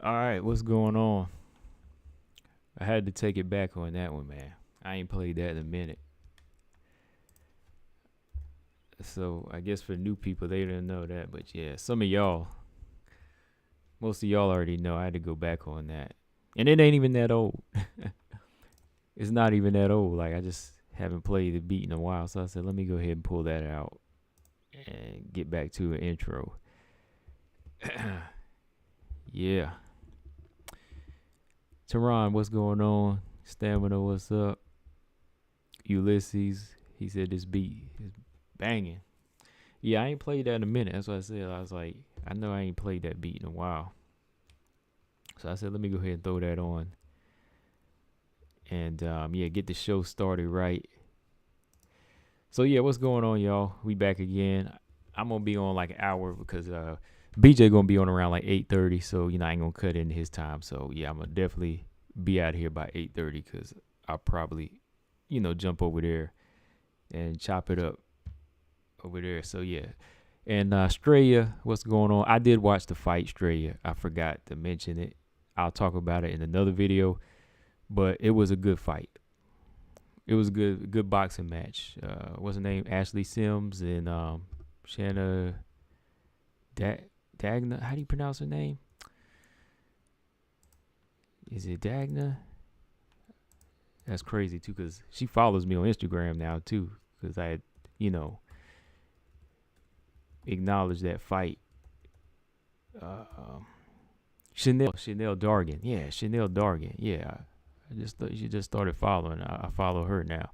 All right, what's going on? I had to take it back on that one, man. I ain't played that in a minute. So I guess for new people, they didn't know that. But yeah, some of y'all, most of y'all already know. I had to go back on that. And it ain't even that old. It's not even that old. Like, I just haven't played the beat in a while. So I said, let me go ahead and pull that out and get back to an intro. Yeah. Tehran, what's going on? Stamina, what's up? Ulysses, he said this beat is banging. Yeah, I ain't played that in a minute. That's what I said. I was like, I know I ain't played that beat in a while. So I said, let me go ahead and throw that on. And yeah, get the show started right. So yeah, what's going on, y'all? We back again. I'm gonna be on like an hour because BJ gonna be on around like 8:30. So I ain't gonna cut into his time. So yeah, I'm gonna definitely be out here by 8:30 because I'll probably jump over there and chop it up over there. So yeah. And Straya, what's going on? I did watch the fight, Straya. I forgot to mention it. I'll talk about it in another video. But it was a good fight. It was a good boxing match. What's her name? Ashley Sims and Shanna Dagna. How do you pronounce her name? Is it Dagna? That's crazy too, because she follows me on Instagram now too. Because I had, acknowledged that fight. Chanel Dargan. Yeah, Chanel Dargan. Yeah. She just started following. I follow her now.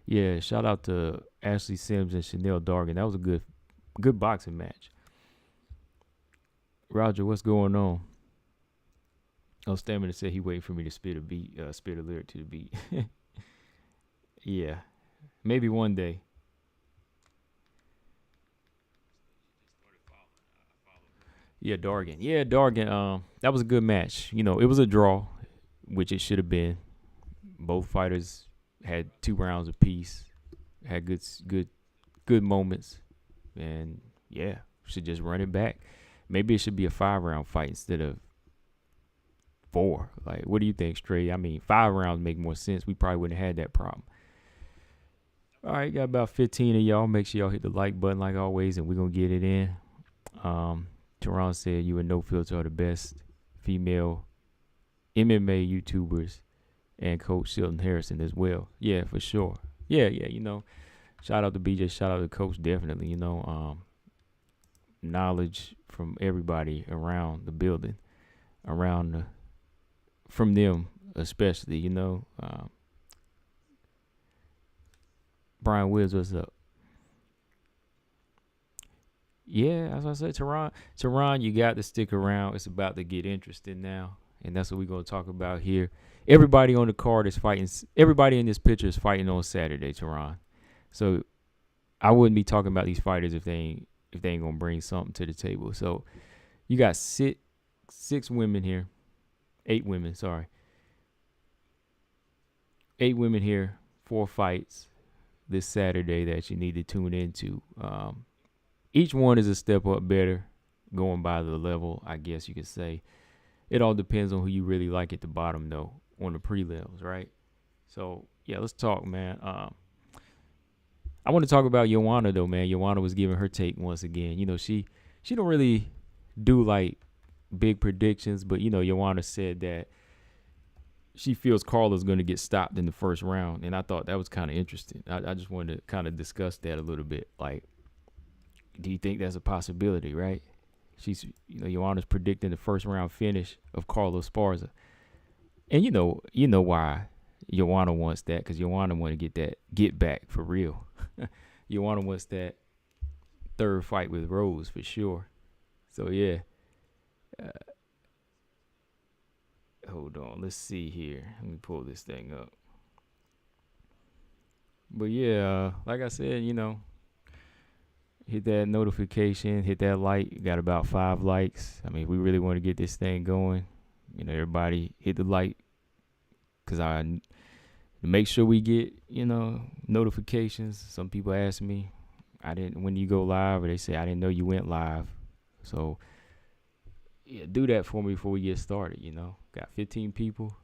Yeah, shout out to Ashley Sims and Chanel Dargan. That was a good boxing match. Roger, what's going on? Oh, Stamina said he waiting for me to spit a lyric to the beat. Yeah, maybe one day. Yeah, Dargan. Yeah, Dargan. That was a good match. It was a draw, which it should have been. Both fighters had 2 rounds apiece. Had good moments, and yeah, should just run it back. Maybe it should be a 5-round fight instead of 4. Like, what do you think, Stray? I mean, 5 rounds make more sense. We probably wouldn't have had that problem. All right, got about 15 of y'all. Make sure y'all hit the like button like always, and we're gonna get it in. Tehran said you and No Filter are the best female MMA YouTubers, and Coach Silton Harrison as well. Yeah, for sure. Yeah. Shout out to BJ. Shout out to Coach. Definitely. Knowledge from everybody around the building, from them especially. Brian Wills, what's up? Yeah, as I said, Tehran, you got to stick around. It's about to get interesting now, and that's what we're gonna talk about here. Everybody on the card is fighting. Everybody in this picture is fighting on Saturday, Tehran. So I wouldn't be talking about these fighters if they ain't gonna bring something to the table. So you got six women here, 8 women. Sorry, 8 women here, 4 fights this Saturday that you need to tune into. Each one is a step up better, going by the level, I guess you could say. It all depends on who you really like at the bottom, though, on the prelims, right? So, yeah, let's talk, man. I want to talk about Joanna, though, man. Joanna was giving her take once again. She don't really do, like, big predictions, but, Joanna said that she feels Carla's going to get stopped in the first round, and I thought that was kind of interesting. I just wanted to kind of discuss that a little bit. Like, do you think that's a possibility, right? She's, Joanna's predicting the first round finish of Carlos Esparza. And you know why Joanna wants that, because Joanna want to get back for real. Joanna wants that 3rd fight with Rose for sure. So yeah. Hold on, let's see here. Let me pull this thing up. But yeah, like I said, hit that notification, hit that like. Got about 5 likes. I mean, we really want to get this thing going. Everybody hit the like, because I make sure we get, notifications. Some people ask me, when you go live, or they say, I didn't know you went live. So yeah, do that for me before we get started. Got 15 people.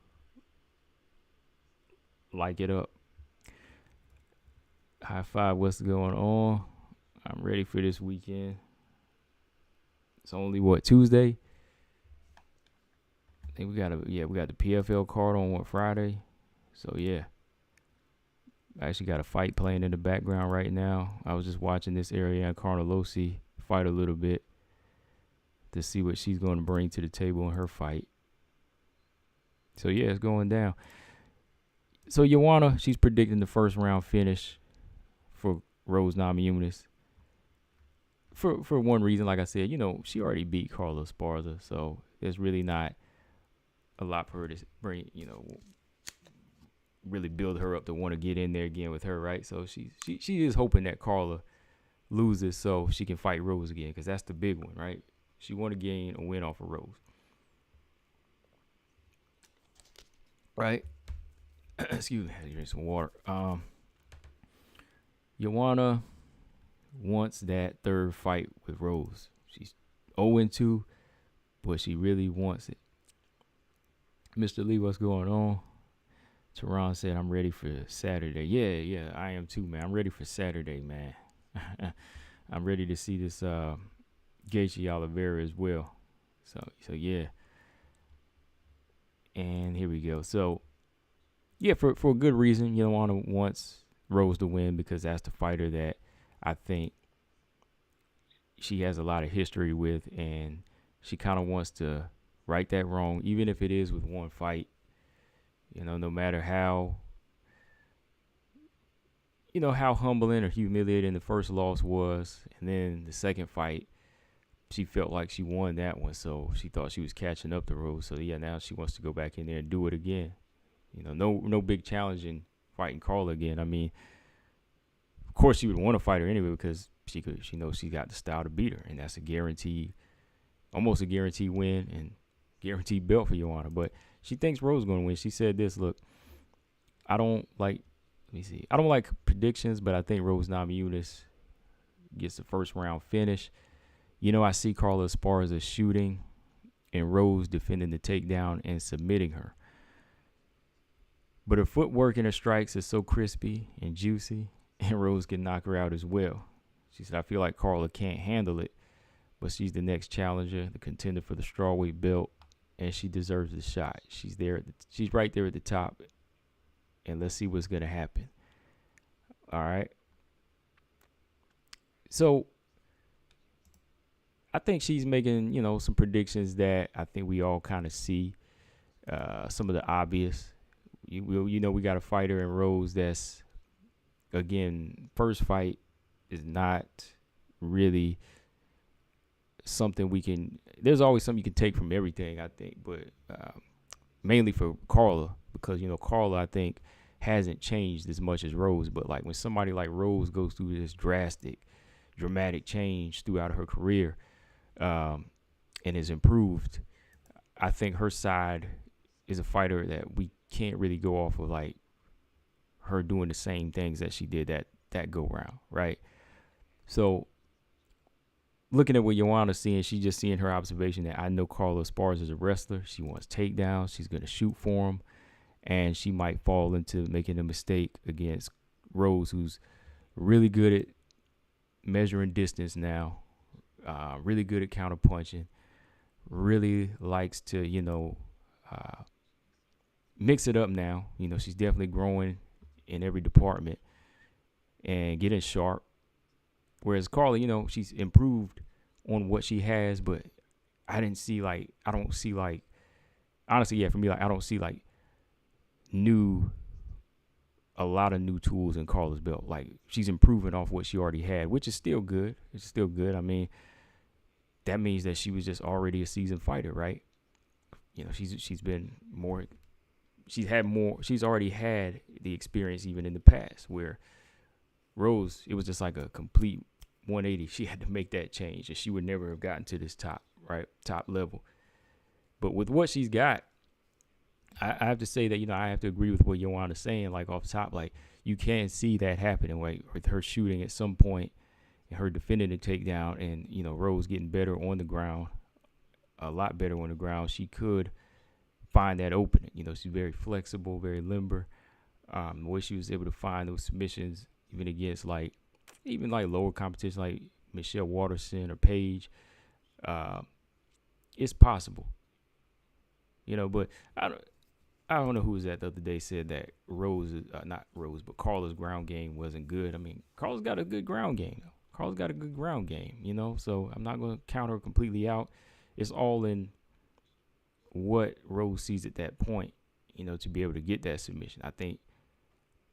Like it up. High five. What's going on? I'm ready for this weekend. It's only Tuesday. I think we got the PFL card on Friday. So yeah. I actually got a fight playing in the background right now. I was just watching this Ariane Carnelossi fight a little bit to see what she's going to bring to the table in her fight. So yeah, it's going down. So Joanna, she's predicting the first round finish for Rose Namajunas. For one reason, like I said, she already beat Carla Esparza, so there's really not a lot for her to bring, really build her up to want to get in there again with her, right? So she is hoping that Carla loses so she can fight Rose again, because that's the big one, right? She want to gain a win off of Rose, right? Excuse me, I had to drink some water. Joanna wants that third fight with Rose. She's 0-2, but she really wants it. Mr. Lee, what's going on? Tehran said, I'm ready for Saturday. Yeah, I am too, man. I'm ready for Saturday, man. I'm ready to see this Gaethje Oliveira as well. So yeah. And here we go. So, yeah, for a good reason, Joanna wants Rose to win, because that's the fighter that I think she has a lot of history with, and she kind of wants to right that wrong, even if it is with one fight. No matter how humbling or humiliating the first loss was, and then the second fight, she felt like she won that one, so she thought she was catching up to Rose. So yeah, now she wants to go back in there and do it again. No big challenge in fighting Carla again. I mean, of course she would want to fight her anyway, because she knows she got the style to beat her, and that's almost a guaranteed win and guaranteed belt for Joanna. But she thinks Rose is going to win. She said this, look, I don't like predictions, but I think Rose Namajunas gets the first round finish. I see Carla Esparza shooting and Rose defending the takedown and submitting her. But her footwork and her strikes is so crispy and juicy, and Rose can knock her out as well. She said, I feel like Carla can't handle it, but she's the next challenger, the contender for the strawweight belt, and she deserves the shot. She's right there at the top, and let's see what's going to happen. All right. So I think she's making, some predictions that I think we all kind of see. Some of the obvious. We got a fighter in Rose that's, again, first fight is not really something there's always something you can take from everything, I think, but mainly for Carla, because Carla, I think, hasn't changed as much as Rose. But like when somebody like Rose goes through this dramatic change throughout her career, and is improved, I think her side is a fighter that we can't really go off of, like her doing the same things that she did that go round, right? So looking at what Joanna's seeing, she's just seeing her observation that I know Carla Esparza is a wrestler. She wants takedowns. She's going to shoot for them. And she might fall into making a mistake against Rose, who's really good at measuring distance now, really good at counterpunching, really likes to, mix it up now. She's definitely growing in every department and getting sharp. Whereas Carla, she's improved on what she has, but I don't see a lot of new tools in Carla's belt. Like, she's improving off what she already had, which is still good. It's still good. I mean, that means that she was just already a seasoned fighter, right? She's already had the experience even in the past, where Rose, it was just like a complete 180. She had to make that change, and she would never have gotten to this top level. But with what she's got, I have to say that, I have to agree with what Joanna's saying, like off top, like you can see that happening, like with her shooting at some point and her defending the takedown, and, Rose getting better on the ground. a lot better on the ground. She could find that opening. She's very flexible, very limber. The way she was able to find those submissions, even against even lower competition like Michelle Waterson or Paige, it's possible. But I don't know who was that the other day said that Carla's ground game wasn't good. I mean, Carla's got a good ground game. So I'm not going to count her completely out. It's all in what Rose sees at that point, to be able to get that submission. I think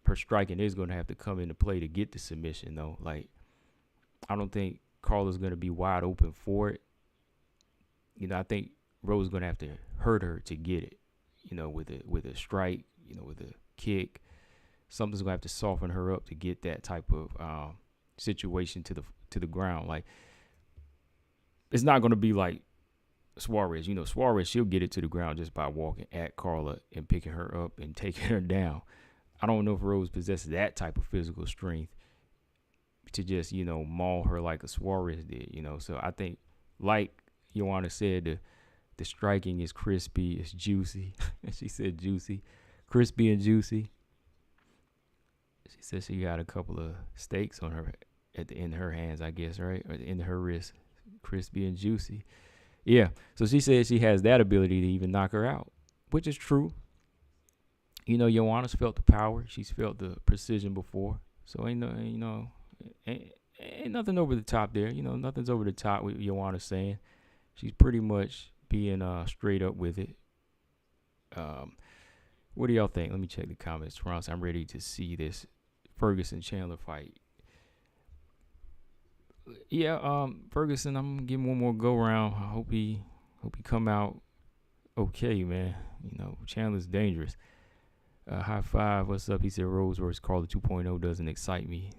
her striking is going to have to come into play to get the submission, though. I don't think Carla's going to be wide open for it. I think Rose is going to have to hurt her to get it, with a strike, with a kick. Something's going to have to soften her up to get that type of situation to the ground. It's not going to be like Suarez. Suarez, she'll get it to the ground just by walking at Carla and picking her up and taking her down. I don't know if Rose possesses that type of physical strength to just, maul her like a Suarez did, So I think, like Joanna said, the striking is crispy, it's juicy. She said juicy, crispy and juicy. She said she got a couple of steaks on her in her hands, I guess, right? Or in her wrist, crispy and juicy. Yeah, so she said she has that ability to even knock her out, which is true. Joanna's felt the power. She's felt the precision before. So ain't nothing over the top there. Nothing's over the top with Joanna saying. She's pretty much being straight up with it. What do y'all think? Let me check the comments. Toronto, I'm ready to see this Ferguson-Chandler fight. Yeah, Ferguson, I'm gonna give him one more go round. I hope he come out okay, man. Chandler's dangerous. High five, what's up? He said Rose versus Carla 2.0 doesn't excite me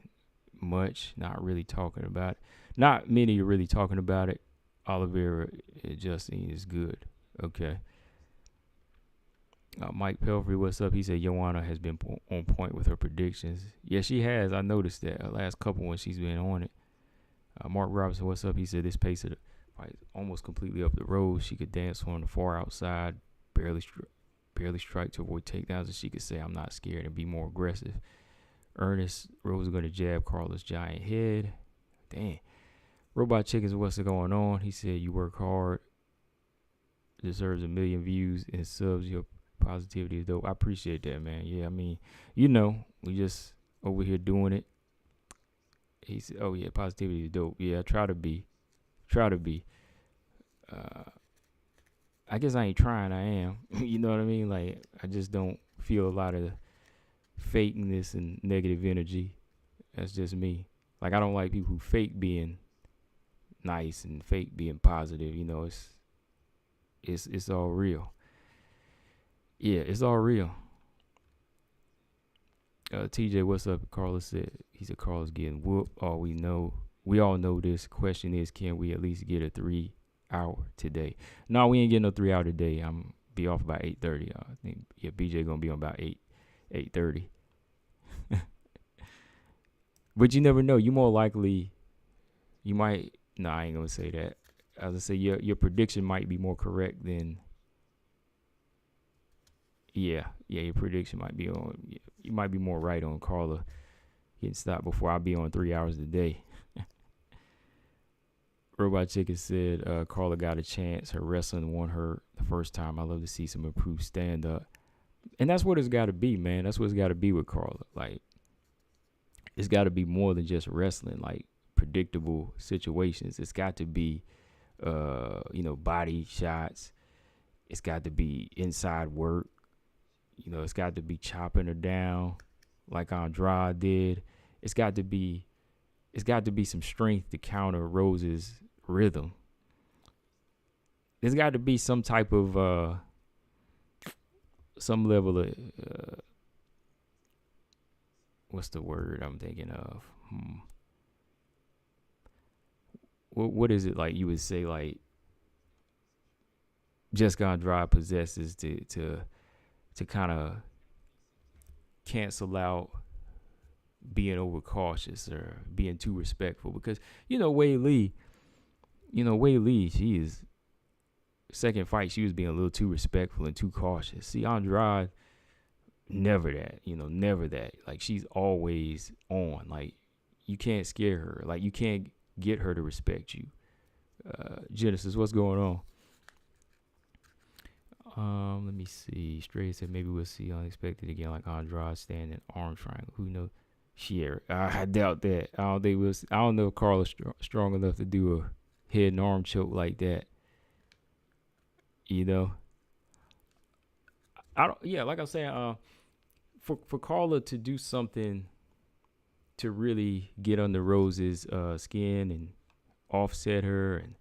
much. Not really talking about it. Not many are really talking about it. Oliveira Justine is good. Okay. Mike Pelfrey, what's up? He said Joanna has been on point with her predictions. Yeah, she has. I noticed that last couple when she's been on it. Mark Robinson, what's up? He said this pace of the fight almost completely up the road. She could dance on the far outside, barely strike to avoid takedowns, and she could say, I'm not scared, and be more aggressive. Ernest, Rose is going to jab Carla's giant head. Dang. Robot Chickens, what's going on? He said, you work hard. Deserves 1 million views and subs. Your positivity is dope. I appreciate that, man. Yeah, I mean, we just over here doing it. He said, oh, yeah, positivity is dope. Yeah, I try to be. I guess I ain't trying, I am. You know what I mean? I just don't feel a lot of fakeness and negative energy. That's just me. I don't like people who fake being nice and fake being positive. It's all real. Yeah, it's all real. TJ, what's up? Carla said, he said Carla's getting whooped. We all know this. Question is, can we at least get a 3 hour today? No, we ain't getting no 3 hour today. I'm be off about 8:30. I think BJ gonna be on about 8:30. But you never know. You more likely, you might. No, I ain't gonna say that. I was gonna say your prediction might be more correct than. Yeah, your prediction might be on. You might be more right on Carla getting stopped before I'll be on 3 hours a day. Robot Chicken said Carla got a chance. Her wrestling won her the first time. I love to see some improved stand up. And that's what it's got to be, man. That's what it's got to be with Carla. It's got to be more than just wrestling, predictable situations. It's got to be, body shots. It's got to be inside work. It's got to be chopping her down like Andrade did. It's got to be some strength to counter Rose's rhythm. There's got to be some type of some level of what's the word I'm thinking of? What is it you would say Jessica Andrade possesses to kind of cancel out being overcautious or being too respectful, because Wei Lee, second fight, she was being a little too respectful and too cautious. See, Andrade, never that, never that. Like, she's always on. Like, you can't scare her. Like, you can't get her to respect you. Genesis, what's going on? Let me see. Stray said maybe we'll see unexpected again, like Andrade standing arm triangle. Who knows? I doubt that. I don't think we'll see. I don't know if Carla's strong enough to do a head and arm choke like that. I don't. Yeah, like I'm saying, for Carla to do something to really get under Rose's skin and offset her, and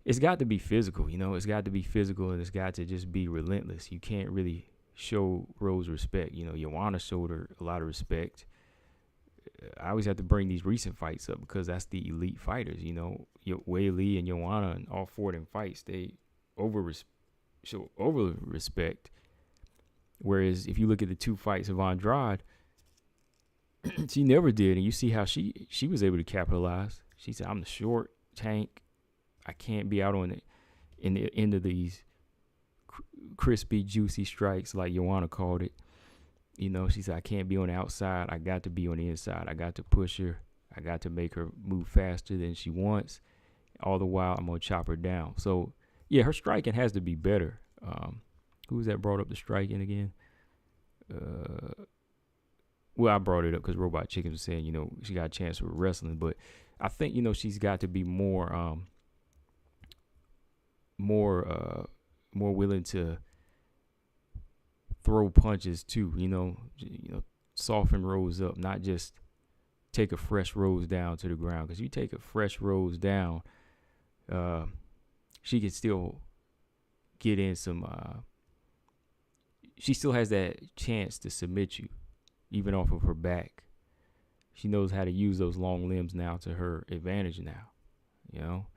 it's got to be physical. It's got to be physical, and it's got to just be relentless. You can't really show Rose respect. Joanna showed her a lot of respect. I always have to bring these recent fights up because that's the elite fighters. Wei Lee and Joanna and all four of them fights, they show over respect. Whereas if you look at the two fights of Andrade, she never did, and you see how she was able to capitalize. She said, "I'm the short tank. I can't be out on it in the end of these crispy, juicy strikes, like Joanna called it." She said, "I can't be on the outside. I got to be on the inside. I got to push her. I got to make her move faster than she wants. All the while, I'm going to chop her down." So, yeah, her striking has to be better. Who was that brought up the striking again? Well, I brought it up because Robot Chicken was saying, she got a chance for wrestling. But I think, she's got to be more willing to throw punches too, soften Rose up, not just take a fresh Rose down to the ground. Because you take a fresh Rose down, she can still get in some. She still has that chance to submit you, even off of her back. She knows how to use those long limbs now to her advantage now,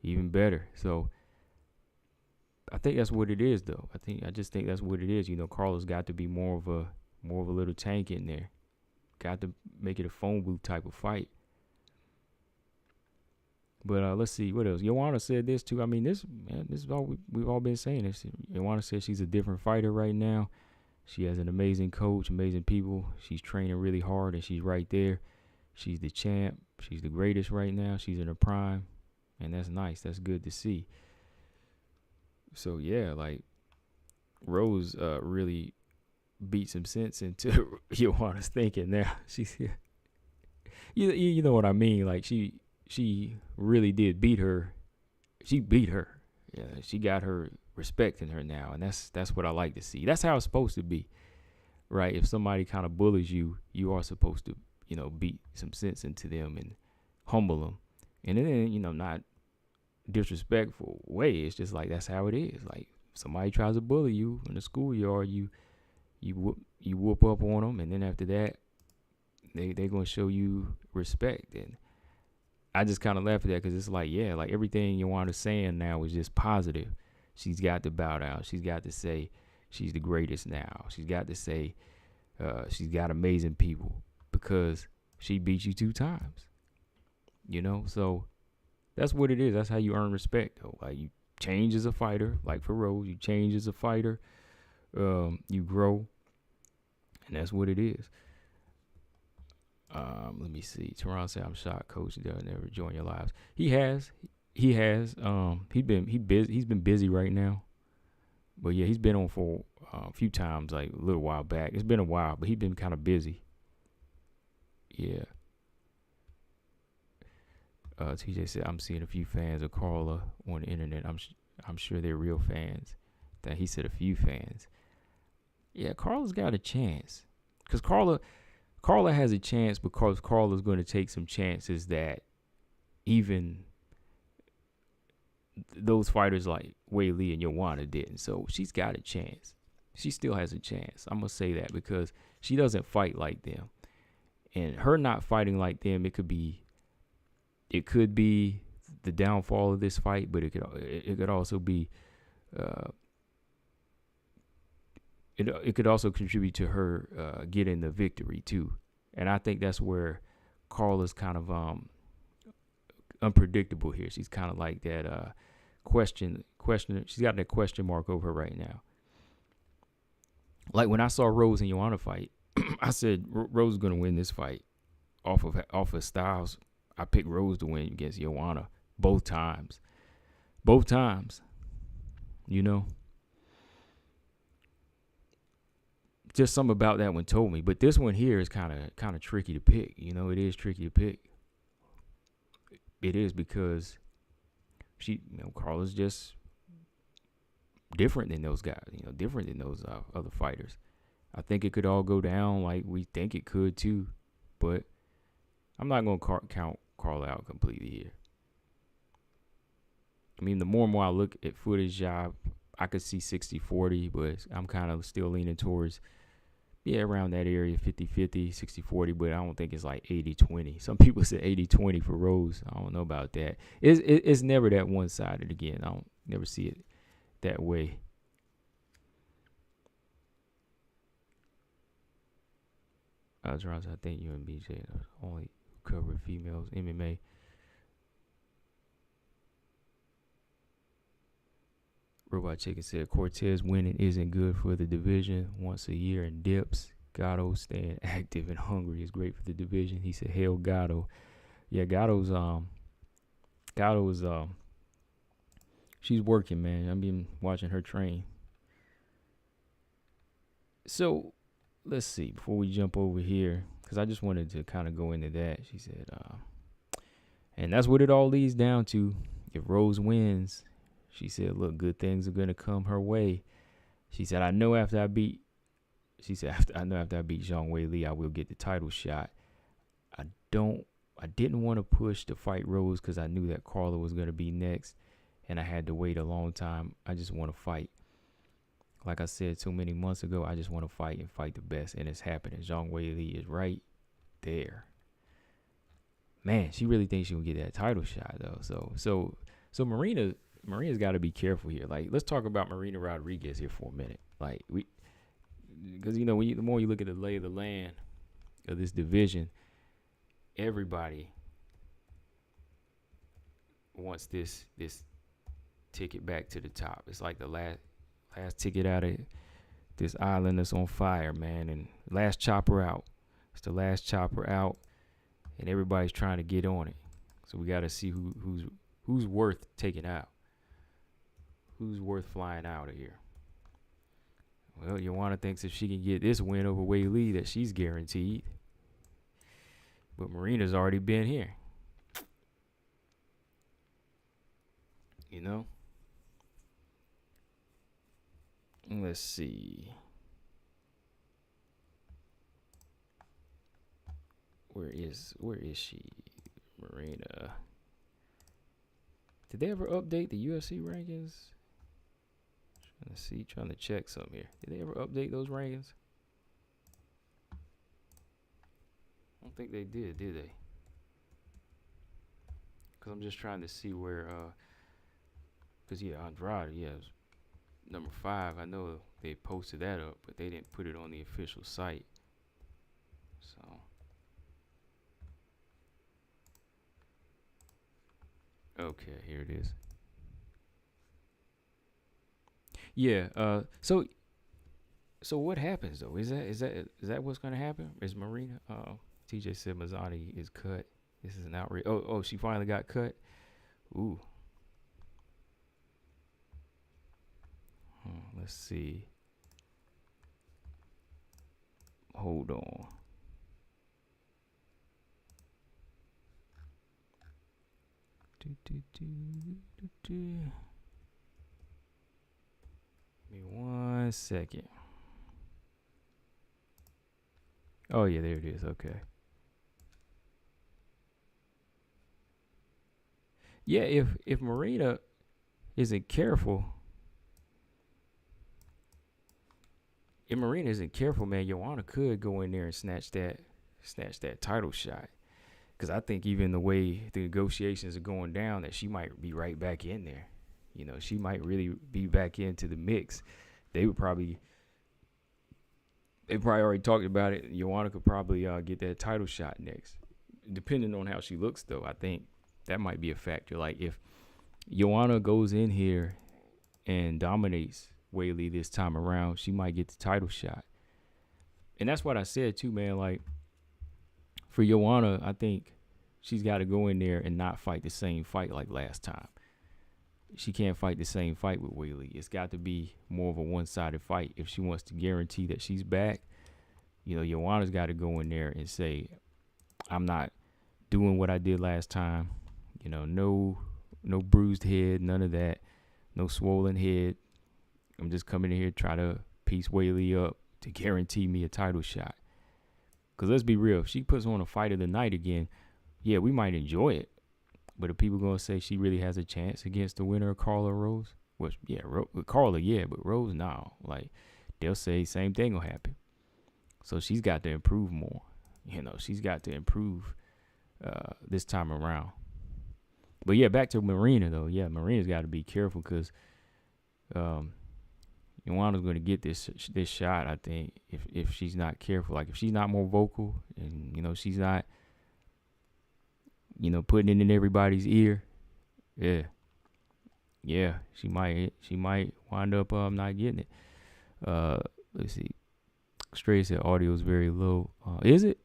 even better. So I think that's what it is, though. I just think that's what it is. Carla's got to be more of a little tank in there. Got to make it a phone booth type of fight. But let's see what else. Joanna said this too. I mean, this is all we've all been saying. Joanna said she's a different fighter right now. She has an amazing coach, amazing people. She's training really hard, and she's right there. She's the champ. She's the greatest right now. She's in her prime, and that's nice. That's good to see. So yeah, like Rose really beat some sense into Joanna's thinking now. She's you know what I mean? Like she really did beat her. She beat her. Yeah, she got her respecting her now, and that's what I like to see. That's how it's supposed to be, right? If somebody kind of bullies you, you are supposed to, beat some sense into them and humble them, and then not disrespectful way. It's just like that's how it is. Like if somebody tries to bully you in the schoolyard, you whoop up on them, and then after that, they're gonna show you respect. And I just kind of laugh at that because it's like, yeah, like everything Joanna's saying now is just positive. She's got to bow down. She's got to say she's the greatest now. She's got to say she's got amazing people because she beat you 2 times. So that's what it is. That's how you earn respect, though. Like you change as a fighter, like for Rose, you change as a fighter, you grow, and that's what it is. Let me see. Teron said, "I'm shocked, Coach. They'll never join your lives." He has. He's been busy right now. But yeah, he's been on for a few times, like a little while back. It's been a while, but he's been kind of busy. Yeah. TJ said, "I'm seeing a few fans of Carla on the internet. I'm sure they're real fans." That he said a few fans. Yeah, Carla's got a chance because Carla has a chance because Carla's going to take some chances that even those fighters like Wei Lee and Joanna didn't. So she's got a chance. She still has a chance. I'm going to say that because she doesn't fight like them. And her not fighting like them, it could be the downfall of this fight, but it could also be it could also contribute to her getting the victory too. And I think that's where Carla's kind of unpredictable here. She's kind of like that She's got that question mark over her right now. Like when I saw Rose and Joanna fight, I said Rose is gonna win this fight off of styles. I picked Rose to win against Joanna both times. You know, just something about that one told me. But this one here is kind of tricky to pick. You know, it is tricky to pick. It is because Carla's just different than those guys. You know, different than those other fighters. I think it could all go down like we think it could too, but I'm not gonna count Carla out completely here. I mean, the more and more I look at footage, I could see 60-40, but I'm kind of still leaning towards, around that area, 50-50, 60-40, but I don't think it's like 80-20. Some people say 80-20 for Rose. I don't know about that. It's never that one-sided again. I don't never see it that way. I think you and BJ only cover females MMA. Robot Chicken said Cortez winning isn't good for the division. Once a year in dips. Gatto staying active and hungry is great for the division. He said, "Hail Gatto." Yeah, Gatto's she's working, man. I've been watching her train. So let's see before we jump over here, because I just wanted to kind of go into that. She said, and that's what it all leads down to. If Rose wins, she said, look, good things are going to come her way. She said, I know after I beat Zhang Weili, I will get the title shot. I didn't want to push to fight Rose because I knew that Carla was going to be next, and I had to wait a long time. I just want to fight. Like I said so many months ago, I just want to fight and fight the best, and it's happening. Zhang Weili is right there. Man, she really thinks she'll get that title shot, though. So Marina's got to be careful here. Like, let's talk about Marina Rodriguez here for a minute. Like, because the more you look at the lay of the land of this division, everybody wants this ticket back to the top. It's like the last ticket out of this island that's on fire, man, and last chopper out. It's the last chopper out, and everybody's trying to get on it. So we got to see who's worth taking out. Who's worth flying out of here? Well, Joanna thinks if she can get this win over Weili that she's guaranteed. But Marina's already been here. You know? Let's see. Where is she? Marina. Did they ever update the UFC rankings? Trying to check something here. Did they ever update those rankings? I don't think they did they? Because I'm just trying to see where, because Andrade, number 5. I know they posted that up, but they didn't put it on the official site. So okay, here it is. Yeah. So what happens though? Is that what's gonna happen? Is Marina? TJ said Mazzani is cut. This is an outrage. Oh, she finally got cut. Ooh. Let's see. Hold on. Give me 1 second. Oh yeah, there it is. Okay. Yeah, if Marina isn't careful, man, Joanna could go in there and snatch that title shot. Because I think even the way the negotiations are going down, that she might be right back in there. You know, she might really be back into the mix. They probably already talked about it. Joanna could probably get that title shot next. Depending on how she looks, though, I think that might be a factor. Like, if Joanna goes in here and dominates Whaley this time around, she might get the title shot. And that's what I said too, man. Like, for Joanna, I think she's got to go in there and not fight the same fight like last time. She can't fight the same fight with Whaley. It's got to be more of a one-sided fight if she wants to guarantee that she's back. You know, Joanna's got to go in there and say, I'm not doing what I did last time. You know, no bruised head, none of that. No swollen head. I'm just coming in here to try to piece Whaley up to guarantee me a title shot. Because let's be real, if she puts on a fight of the night again, yeah, we might enjoy it. But are people going to say she really has a chance against the winner of Carla Rose? Well, yeah, Carla, yeah, but Rose, no. Like, they'll say same thing will happen. So she's got to improve more. You know, she's got to improve this time around. But, yeah, back to Marina, though. Yeah, Marina's got to be careful because Joanna's going to get this shot, I think, if she's not careful. Like, if she's not more vocal and, you know, she's not, you know, putting it in everybody's ear, yeah, she might wind up not getting it. Let's see. Stray said audio is very low. Is it?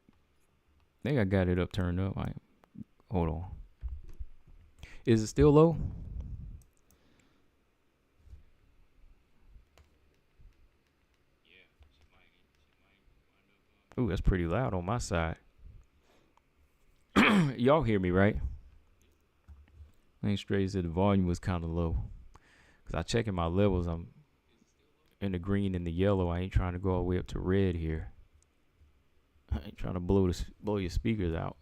I think I got it up, turned up. Hold on. Is it still low? Ooh, that's pretty loud on my side. Y'all hear me, right? I think Stray said the volume was kind of low. Because I checking my levels. I'm in the green and the yellow. I ain't trying to go all the way up to red here. I ain't trying to blow your speakers out.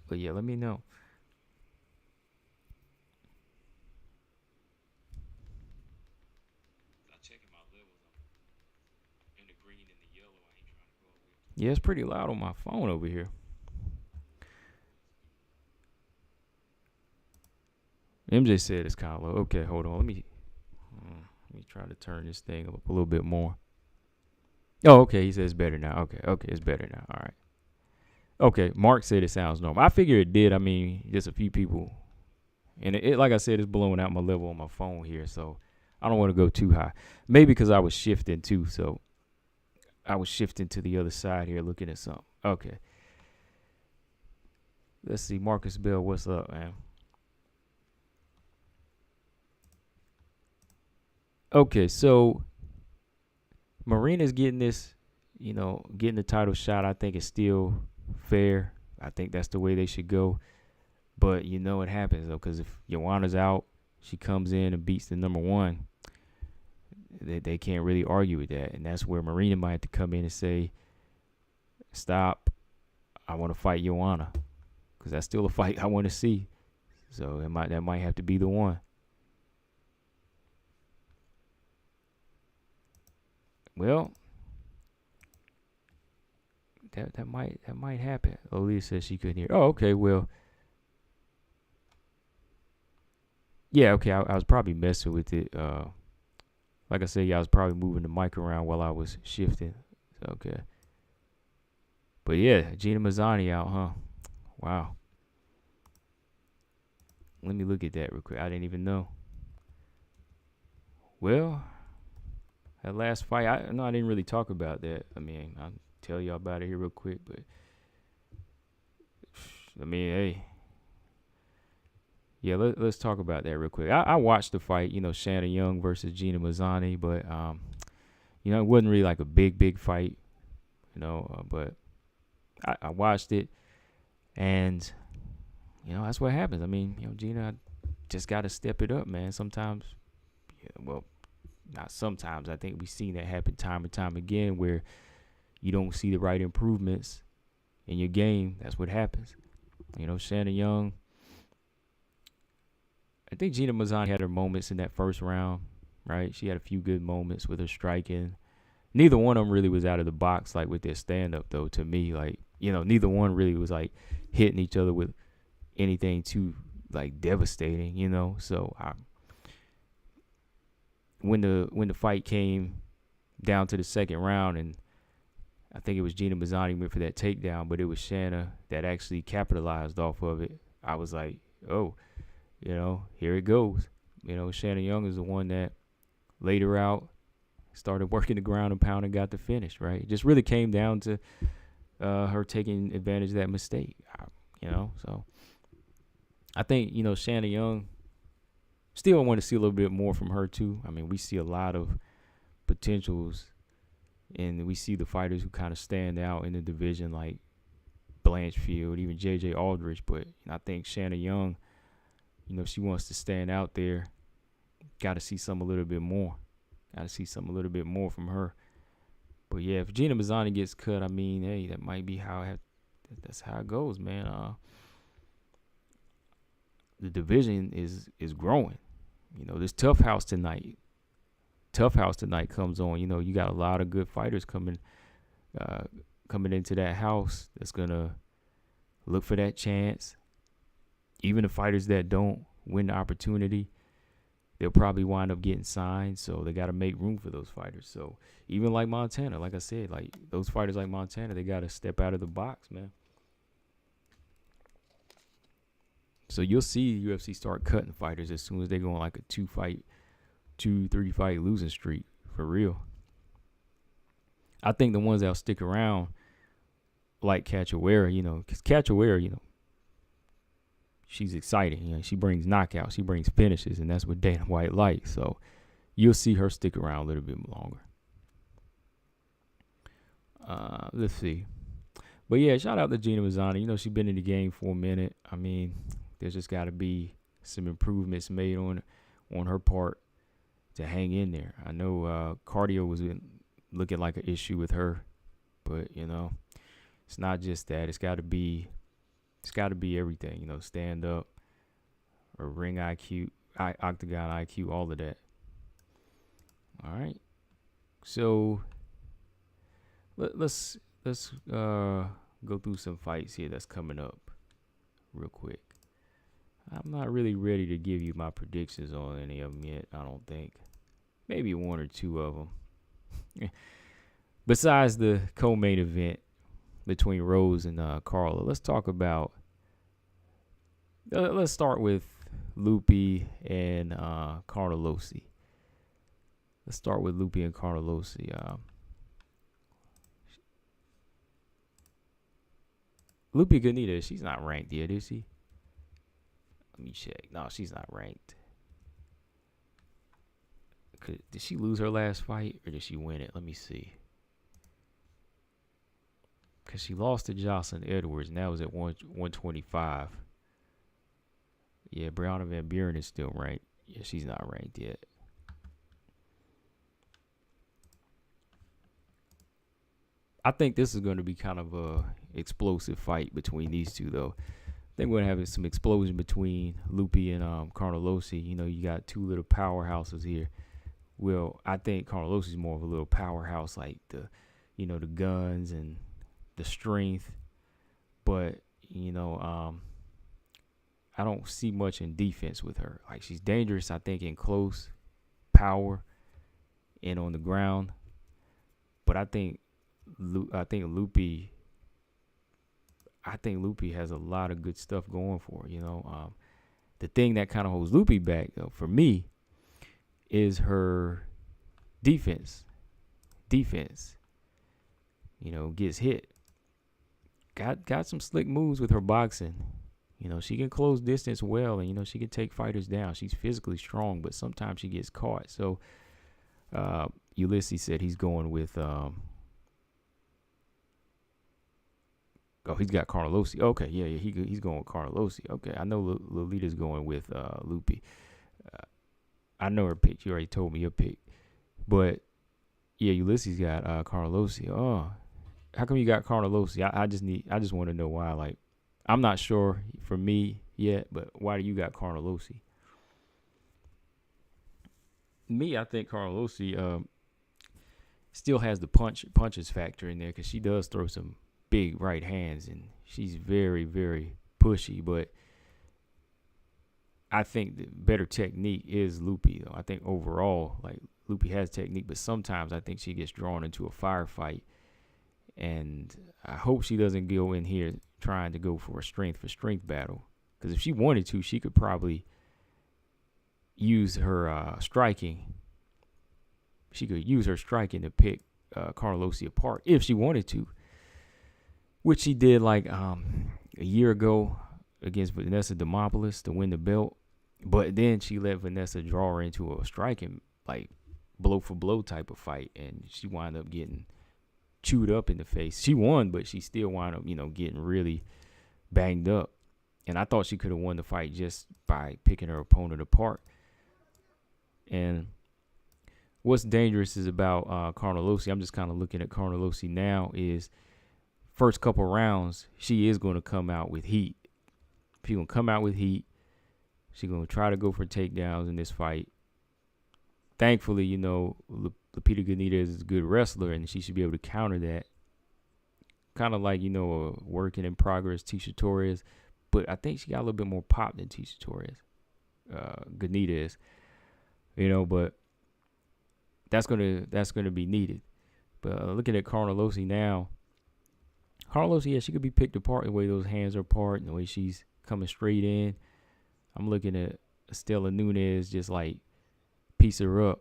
But yeah, let me know. Yeah, it's pretty loud on my phone over here. MJ said it's kind of low. Okay, hold on. Let me try to turn this thing up a little bit more. Oh, okay. He says it's better now. Okay, it's better now. All right. Okay, Mark said it sounds normal. I figure it did. I mean, just a few people. And it like I said, it's blowing out my level on my phone here, so I don't want to go too high. Maybe because I was shifting too, so I was shifting to the other side here looking at something. Okay. Let's see. Marcus Bell, what's up, man? Okay, so Marina's getting this, you know, getting the title shot. I think it's still fair. I think that's the way they should go. But you know it happens, though, because if Joanna's out, she comes in and beats the number one. They can't really argue with that. And that's where Marina might have to come in and say, stop, I want to fight Joanna. Because that's still a fight I want to see. So that might have to be the one. Well, that might happen. Aaliyah says she couldn't hear. Oh, okay, well. Yeah, okay, I was probably messing with it. Like I said, I was probably moving the mic around while I was shifting. Okay. But yeah, Gina Mazzani out, huh? Wow. Let me look at that real quick. I didn't even know. Well, that last fight, I didn't really talk about that. I mean, I'll tell y'all about it here real quick, but I mean, hey. Yeah, let's talk about that real quick. I watched the fight, you know, Shanna Young versus Gina Mazzani, but, you know, it wasn't really like a big fight, you know, but I watched it, and, you know, that's what happens. I mean, you know, Gina just got to step it up, man. Sometimes, yeah, well, not sometimes. I think we've seen that happen time and time again where you don't see the right improvements in your game. That's what happens. You know, Shanna Young, I think Gina Mazzani had her moments in that first round, right? She had a few good moments with her striking. Neither one of them really was out of the box, like with their stand-up, though, to me. Like, you know, neither one really was, like, hitting each other with anything too, like, devastating, you know? So, when the fight came down to the second round, and I think it was Gina Mazzani went for that takedown, but it was Shanna that actually capitalized off of it. I was like, oh, here it goes. Shannon Young is the one that laid her out, started working the ground and pound and got the finish, right? It just really came down to her taking advantage of that mistake, So I think, Shannon Young, still want to see a little bit more from her too. I mean, we see a lot of potentials, and we see the fighters who kind of stand out in the division like Blanchfield, even J.J. Aldrich. But I think Shannon Young, if she wants to stand out there, got to see a little bit more. Got to see a little bit more from her. But yeah, if Gina Mazzani gets cut, I mean, hey, that might be that's how it goes, man. The division is growing. This tough house tonight comes on. You got a lot of good fighters coming into that house that's gonna look for that chance. Even the fighters that don't win the opportunity, they'll probably wind up getting signed. So they got to make room for those fighters. So even like Montana, like I said, like those fighters like Montana, they got to step out of the box, man. So you'll see UFC start cutting fighters as soon as they go on like a 2-3 fight losing streak, for real. I think the ones that'll stick around, like Cachoeira, because Cachoeira, she's exciting. She brings knockouts, she brings finishes, and that's what Dana White likes. So you'll see her stick around a little bit longer. Let's see. But yeah, shout out to Gina Mazzani. She's been in the game for a minute. I mean, there's just got to be some improvements made on her part to hang in there. I know cardio was looking like an issue with her, but it's not just that. It's got to be everything. Stand up, or ring IQ, octagon IQ, all of that. All right. So let's go through some fights here that's coming up real quick. I'm not really ready to give you my predictions on any of them yet, I don't think. Maybe one or two of them. Besides the co-main event between Rose and Carla, let's talk about... let's start with Lupi and Carnelossi. Let's start with Lupi and Carnelossi. Lupi Ganita, she's not ranked yet, is she? Let me check. No, she's not ranked. Did she lose her last fight, or did she win it? Let me see. Because she lost to Jocelyn Edwards, and that was at 125. Yeah, Brianna Van Buren is still ranked. Yeah, she's not ranked yet. I think this is going to be kind of a explosive fight between these two, though. I think we're going to have some explosion between Lupi and Carnelossi. You got two little powerhouses here. Well, I think Carnelossi's more of a little powerhouse, like the guns and the strength. But, I don't see much in defense with her. Like, she's dangerous, I think, in close, power, and on the ground. But I think Lupi has a lot of good stuff going for her. The thing that kind of holds Lupi back, though, for me, is her defense. Gets hit. Got some slick moves with her boxing. She can close distance well, and she can take fighters down. She's physically strong, but sometimes she gets caught. So Ulysses said he's going with he's got Carnelossi. Okay, yeah, he's going with Carnelossi. Okay, I know Lolita's going with Lupi. I know her pick. You already told me your pick. But yeah, Ulysses got Carnelossi. Oh, how come you got Carnelossi? I just want to know why. Like, I'm not sure for me yet, but why do you got Carnelossi? Me, I think Carnelossi still has the punches factor in there, because she does throw some big right hands, and she's very, very pushy. But I think the better technique is Lupi, though. I think overall, like, Lupi has technique, but sometimes I think she gets drawn into a firefight, and I hope she doesn't go in here trying to go for a strength battle, Because if she wanted to, she could probably use her striking. She could use her striking to pick Carlossi apart if she wanted to, which she did like a year ago against Vanessa Demopoulos to win the belt. But then she let Vanessa draw her into a striking, like, blow for blow type of fight, and she wound up getting chewed up in the face. She won, but she still wound up, getting really banged up. And I thought she could have won the fight just by picking her opponent apart. And what's dangerous is about Carnelossi. I'm just kind of looking at Carnelossi now is first couple rounds, she is going to come out with heat. She's going to come out with heat. She's going to try to go for takedowns in this fight. Thankfully, Lupita Benitez is a good wrestler, and she should be able to counter that. Kind of like, a working in progress Tisha Torres. But I think she got a little bit more pop than Tisha Torres. Benitez. But that's gonna be needed. But looking at Carnelossi now, Carnelossi, she could be picked apart the way those hands are apart and the way she's coming straight in. I'm looking at Estela Nunes just like piece her up.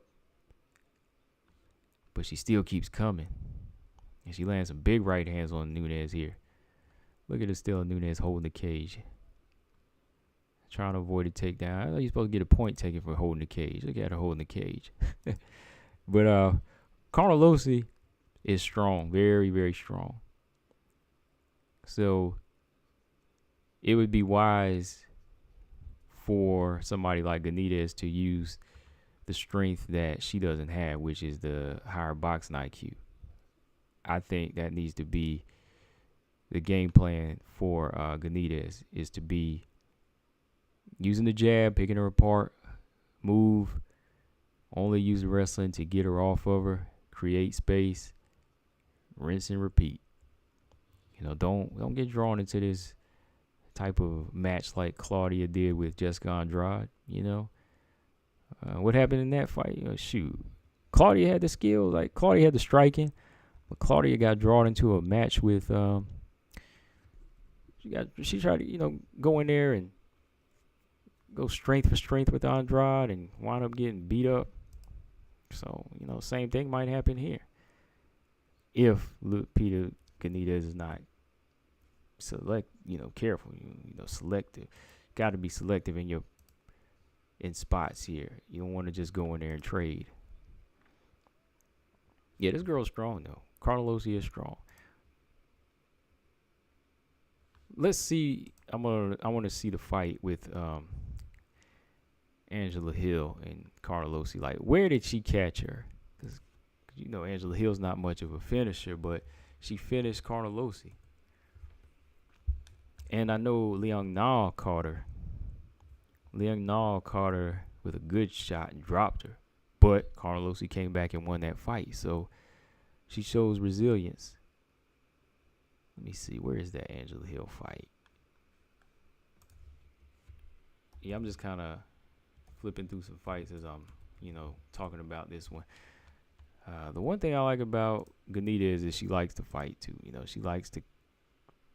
But she still keeps coming. And she lands some big right hands on Nunes here. Look at Estela Nunes holding the cage. Trying to avoid a takedown. I know you're supposed to get a point taken for holding the cage. Look at her holding the cage. But Carnelossi is strong. Very, very strong. So it would be wise for somebody like Benitez to use the strength that she doesn't have, which is the higher boxing IQ. I think that needs to be the game plan for Benitez, is to be using the jab, picking her apart, move, only use the wrestling to get her off of her, create space, rinse and repeat. Don't get drawn into this type of match like Claudia did with Jessica Andrade. What happened in that fight? Shoot, Claudia had the skill, like Claudia had the striking, but Claudia got drawn into a match with she tried to go in there and go strength for strength with Andrade and wound up getting beat up. So same thing might happen here if Lupita Benitez is not careful, selective. Got to be selective in spots here. You don't want to just go in there and trade. Yeah, this girl's strong though. Carnelossi is strong. Let's see. I want to see the fight with Angela Hill and Carnelossi. Like, where did she catch her? Because Angela Hill's not much of a finisher, but she finished Carnelossi. And I know Liang Na caught her. Liang Na caught her with a good shot and dropped her. But Carnelossi came back and won that fight. So she shows resilience. Let me see. Where is that Angela Hill fight? Yeah, I'm just kind of flipping through some fights as I'm, talking about this one. The one thing I like about Benitez is she likes to fight too. She likes to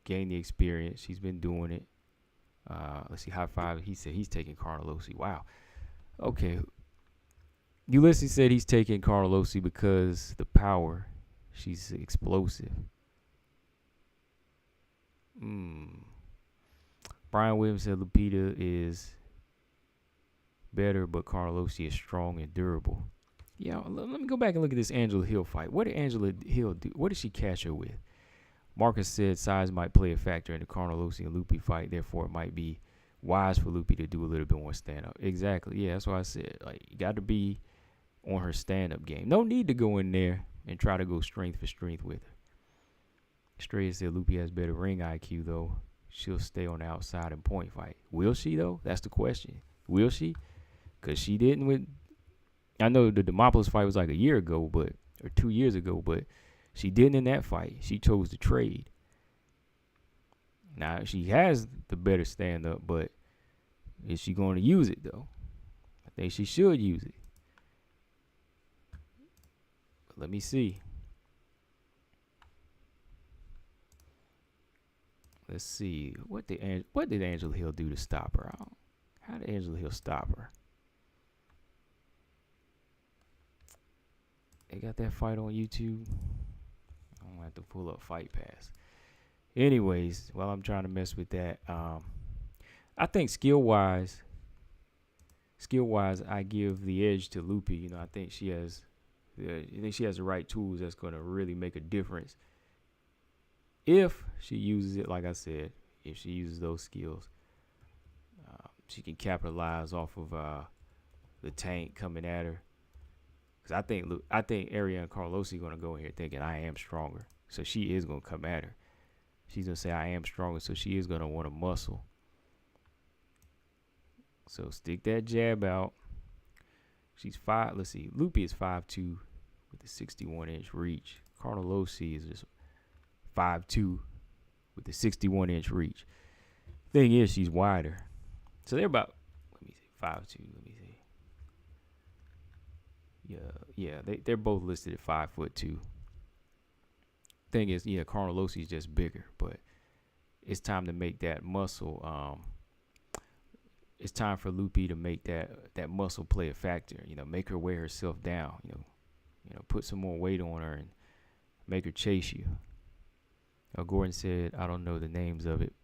gain the experience. She's been doing it. Let's see, high five. He said he's taking Carnelossi. Wow. Okay. Ulysses said he's taking Carnelossi because the power. She's explosive. Brian Williams said Lupita is better, but Carnelossi is strong and durable. Yeah, let me go back and look at this Angela Hill fight. What did Angela Hill do? What did she catch her with? Marcus said size might play a factor in the Carnelossi and Lupi fight. Therefore, it might be wise for Lupi to do a little bit more stand-up. Exactly. Yeah, that's what I said. Like, you got to be on her stand-up game. No need to go in there and try to go strength for strength with her. Stray said Lupi has better ring IQ, though. She'll stay on the outside and point fight. Will she, though? That's the question. Will she? Because she didn't with... I know the Demopoulos fight was like a year ago, or 2 years ago, but she didn't in that fight. She chose to trade. Now, she has the better stand-up, but is she going to use it, though? I think she should use it. But let me see. Let's see. What did Angela Hill do to stop her? How did Angela Hill stop her? They got that fight on YouTube. I'm gonna have to pull up Fight Pass. Anyways, while I'm trying to mess with that, I think skill wise, I give the edge to Lupi. I think she has the right tools that's gonna really make a difference if she uses it. Like I said, if she uses those skills, she can capitalize off of the tank coming at her. Because I think Ariane Carlosi gonna go in here thinking I am stronger, so she is gonna come at her. She's gonna say I am stronger, so she is gonna want to muscle. So stick that jab out. She's 5. Let's see. Lupi is 5'2" with a 61-inch reach. Carlosi is just 5'2" with a 61-inch reach. Thing is, she's wider. So they're about, let me see, 5'2". Let me see. Yeah, they're both listed at 5'2". Thing is, Carlosi is just bigger, but it's time to make that muscle. It's time for Lupi to make that muscle play a factor. Make her wear herself down. Put some more weight on her and make her chase you. Gordon said, I don't know the names of it.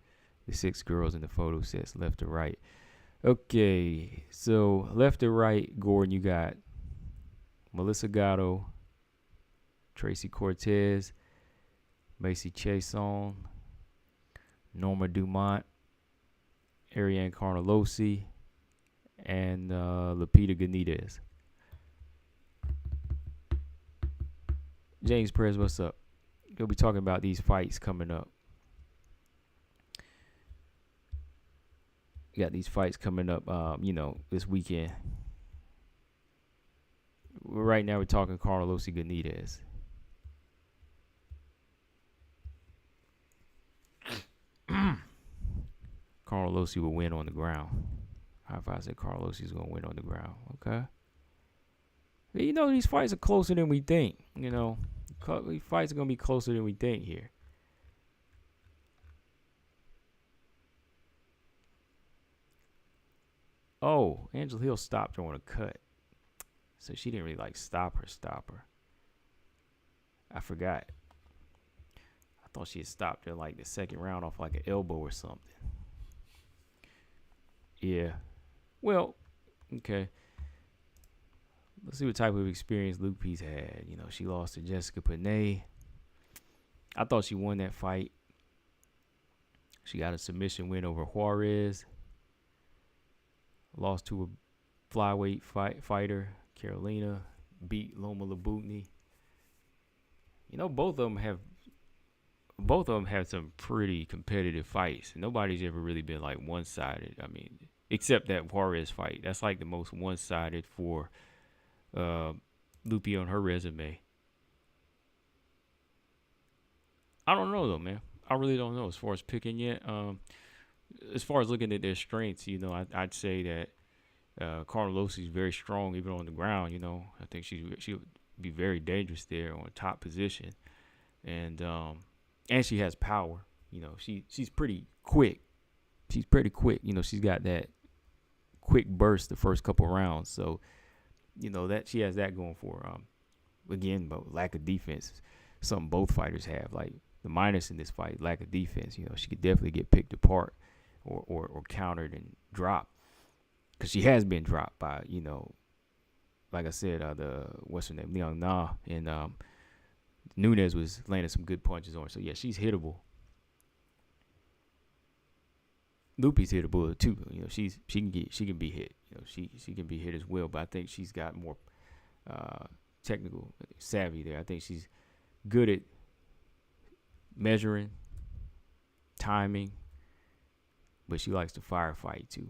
The 6 girls in the photo sets, left to right. Okay, so left to right, Gordon, you got Melissa Gatto, Tracy Cortez, Macy Chiasson, Norma Dumont, Ariane Carlosi, and Lupita Benitez. James Perez, what's up? We'll be talking about these fights coming up. We got these fights coming up, this weekend. Right now we're talking Carlosi Benitez. Carlosi will win on the ground. How if I said Carlosi's going to win on the ground? Okay. These fights are closer than we think. These fights are going to be closer than we think here. Oh, Angela Hill stopped her on a cut. So she didn't really stop her. I forgot. I thought she had stopped her the second round off an elbow or something. Yeah. Well, okay. Let's see what type of experience Lupi's had. She lost to Jessica Panay. I thought she won that fight. She got a submission win over Juarez. Lost to a flyweight fighter, Carolina. Beat Loma Labutni. Both of them have some pretty competitive fights. Nobody's ever really been one-sided. I mean, except that Juarez fight. That's the most one-sided for Lupi on her resume. I don't know though, man. I really don't know as far as picking yet. As far as looking at their strengths, I'd say that Carlosi's very strong even on the ground. I think she'll be very dangerous there on top position, and she has power. She's pretty quick. She's got that quick burst the first couple rounds. So, that she has that going for her. Again, but lack of defense is something both fighters have. The minus in this fight, lack of defense. She could definitely get picked apart or countered and dropped. Because she has been dropped by, like I said, what's her name, Leon Na, and Nunes was landing some good punches on her. So, yeah, she's hittable. Lupi's hittable too. She can be hit. She can be hit as well. But I think she's got more technical savvy there. I think she's good at measuring, timing, but she likes to firefight too.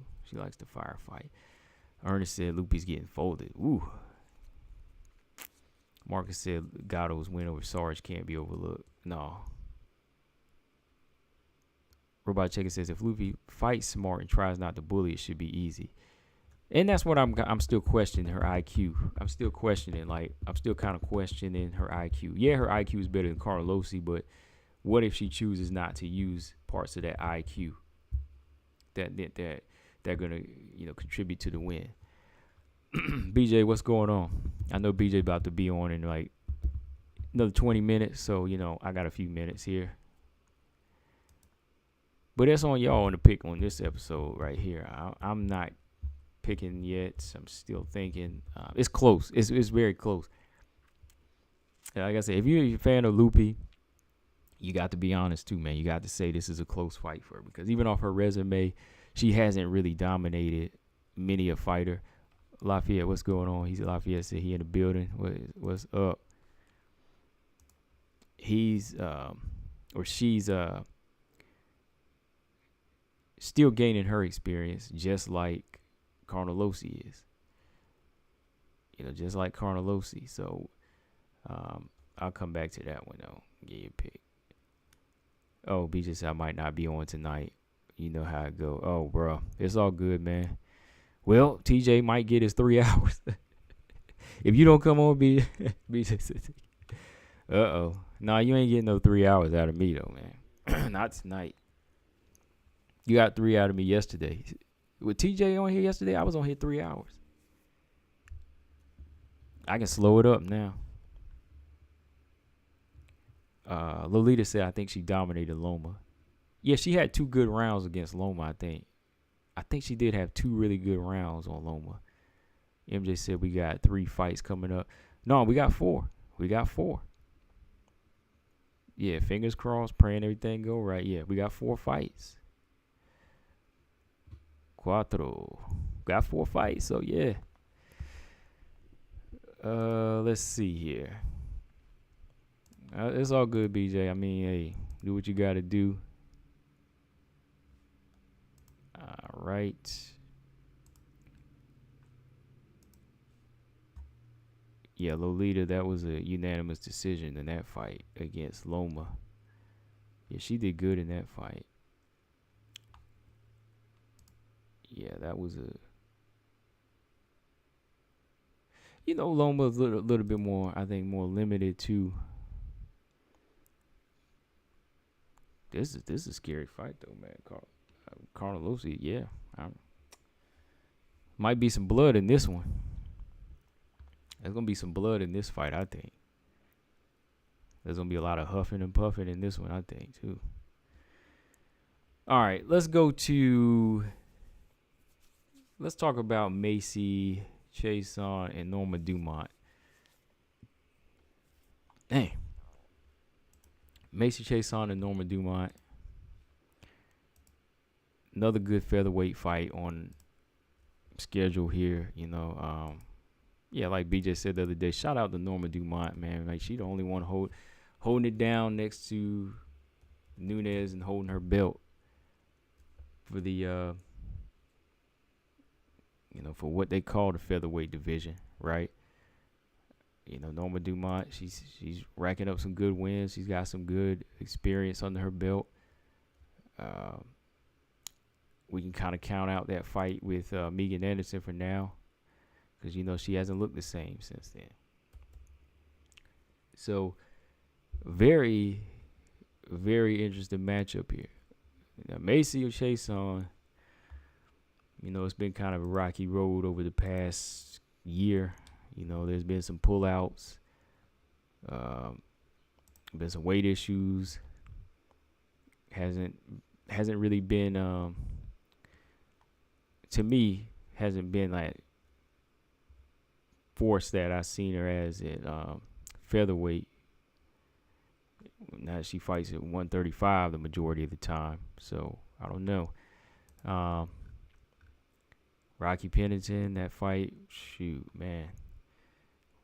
Ernest said Lupi's getting folded. Ooh. Marcus said Gatto's win over Sarge can't be overlooked. No. Robot Checker says if Lupi fights smart and tries not to bully, it should be easy. And that's what I'm still questioning her IQ. I'm still kind of questioning her IQ. Yeah, her IQ is better than Carlosi, but what if she chooses not to use parts of that IQ that gonna contribute to the win. BJ, what's going on? I know BJ about to be on in like another 20 minutes, so I got a few minutes here. But that's on y'all to pick on this episode right here. I'm not picking yet. I'm still thinking. It's close. It's very close. Like I said, if you're a fan of Lupi, you got to be honest too, man. You got to say this is a close fight for her, because even off her resume, she hasn't really dominated many a fighter. Lafayette, what's going on? Lafayette said he in the building. What's up? He's or she's still gaining her experience, just like Carnelossi is. Just like Carnelossi. So I'll come back to that one though. Get your pick. Oh, BJ said I might not be on tonight. You know how it go. Oh, bro, it's all good, man. Well, TJ might get his 3 hours. If you don't come on, BJ said, uh-oh. Nah, you ain't getting no 3 hours out of me, though, man. Not tonight. You got 3 out of me yesterday. With TJ on here yesterday, I was on here 3 hours. I can slow it up now. Lolita said, I think she dominated Loma. Yeah, she had 2 good rounds against Loma, I think. I think she did have 2 really good rounds on Loma. MJ said we got 3 fights coming up. No, we got 4. We got 4. Yeah, fingers crossed, praying everything go right. Yeah, we got 4 fights. Cuatro. Got 4 fights, so yeah. Let's see here. It's all good, BJ. I mean, hey, do what you got to do. All right. Yeah, Lolita, that was a unanimous decision in that fight against Loma. Yeah, she did good in that fight. Yeah, that was a... Loma's a little bit more, I think, more limited to... This is a scary fight, though, man. Carnelossi, yeah. Might be some blood in this one. There's going to be some blood in this fight, I think. There's going to be a lot of huffing and puffing in this one, I think, too. All right, let's talk about Macy Chiasson and Norma Dumont. Hey. Macy Chiasson and Norma Dumont. Another good featherweight fight on schedule here, Yeah, like BJ said the other day, shout out to Norma Dumont, man. Like, she the only one holding it down next to Nunes and holding her belt for the for what they call the featherweight division, right? Norma Dumont, she's racking up some good wins. She's got some good experience under her belt. We can kind of count out that fight with Megan Anderson for now, because she hasn't looked the same since then. So, very, very interesting matchup here. Now, Macy Chiasson, it's been kind of a rocky road over the past year. There's been some pullouts, been some weight issues. Hasn't really been to me, hasn't been like force that I've seen her as at featherweight. Now she fights at 135 the majority of the time, so I don't know. Rocky Pennington, that fight, shoot, man.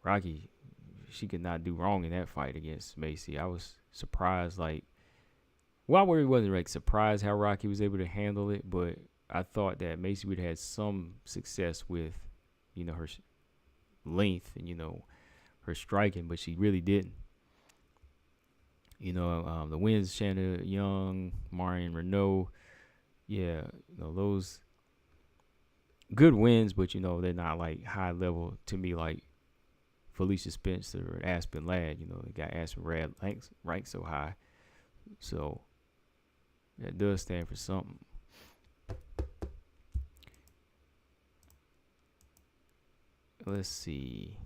Rocky, she could not do wrong in that fight against Macy. I was surprised, I really wasn't surprised how Rocky was able to handle it, but I thought that Macy would have had some success with, her length and, her striking, but she really didn't. The wins, Shanna Young, Marion Renault, yeah, those good wins, but, they're not, high level to me, like Felicia Spencer and Aspen Ladd. They got Aspen Ladd ranked so high. So, That does stand for something. Let's see.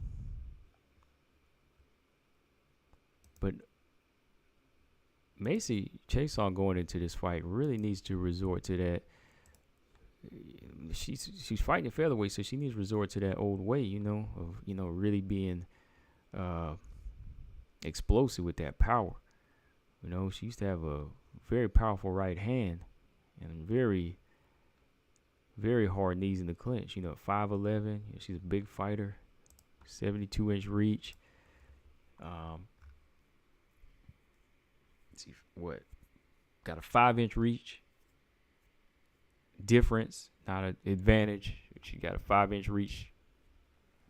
But Macy Chiasson going into this fight really needs to resort to that. She's fighting featherweight, so she needs to resort to that old way, of really being explosive with that power. She used to have a very powerful right hand and very, very hard knees in the clinch. 5'11", she's a big fighter, 72-inch reach. See what? Got a 5-inch reach difference, not an advantage. She got a 5-inch reach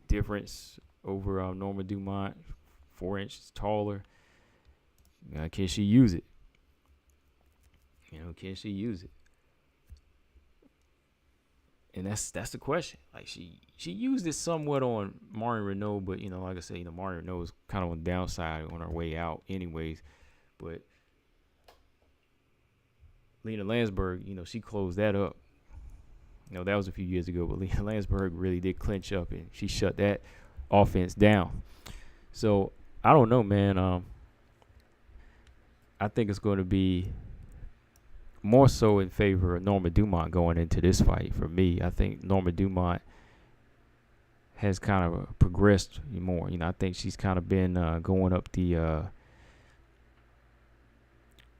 difference over Norma Dumont, 4 inches taller. Can she use it? Can she use it? And that's the question. Like she used it somewhat on Marion Renault, but like I said, Marion Renault is kind of on the downside on her way out, anyways. But Lena Landsberg, she closed that up. That was a few years ago, but Lena Landsberg really did clinch up and she shut that offense down. So I don't know, man. I think it's going to be more so in favor of Norma Dumont going into this fight for me. I think Norma Dumont has kind of progressed more. I think she's kind of been going up the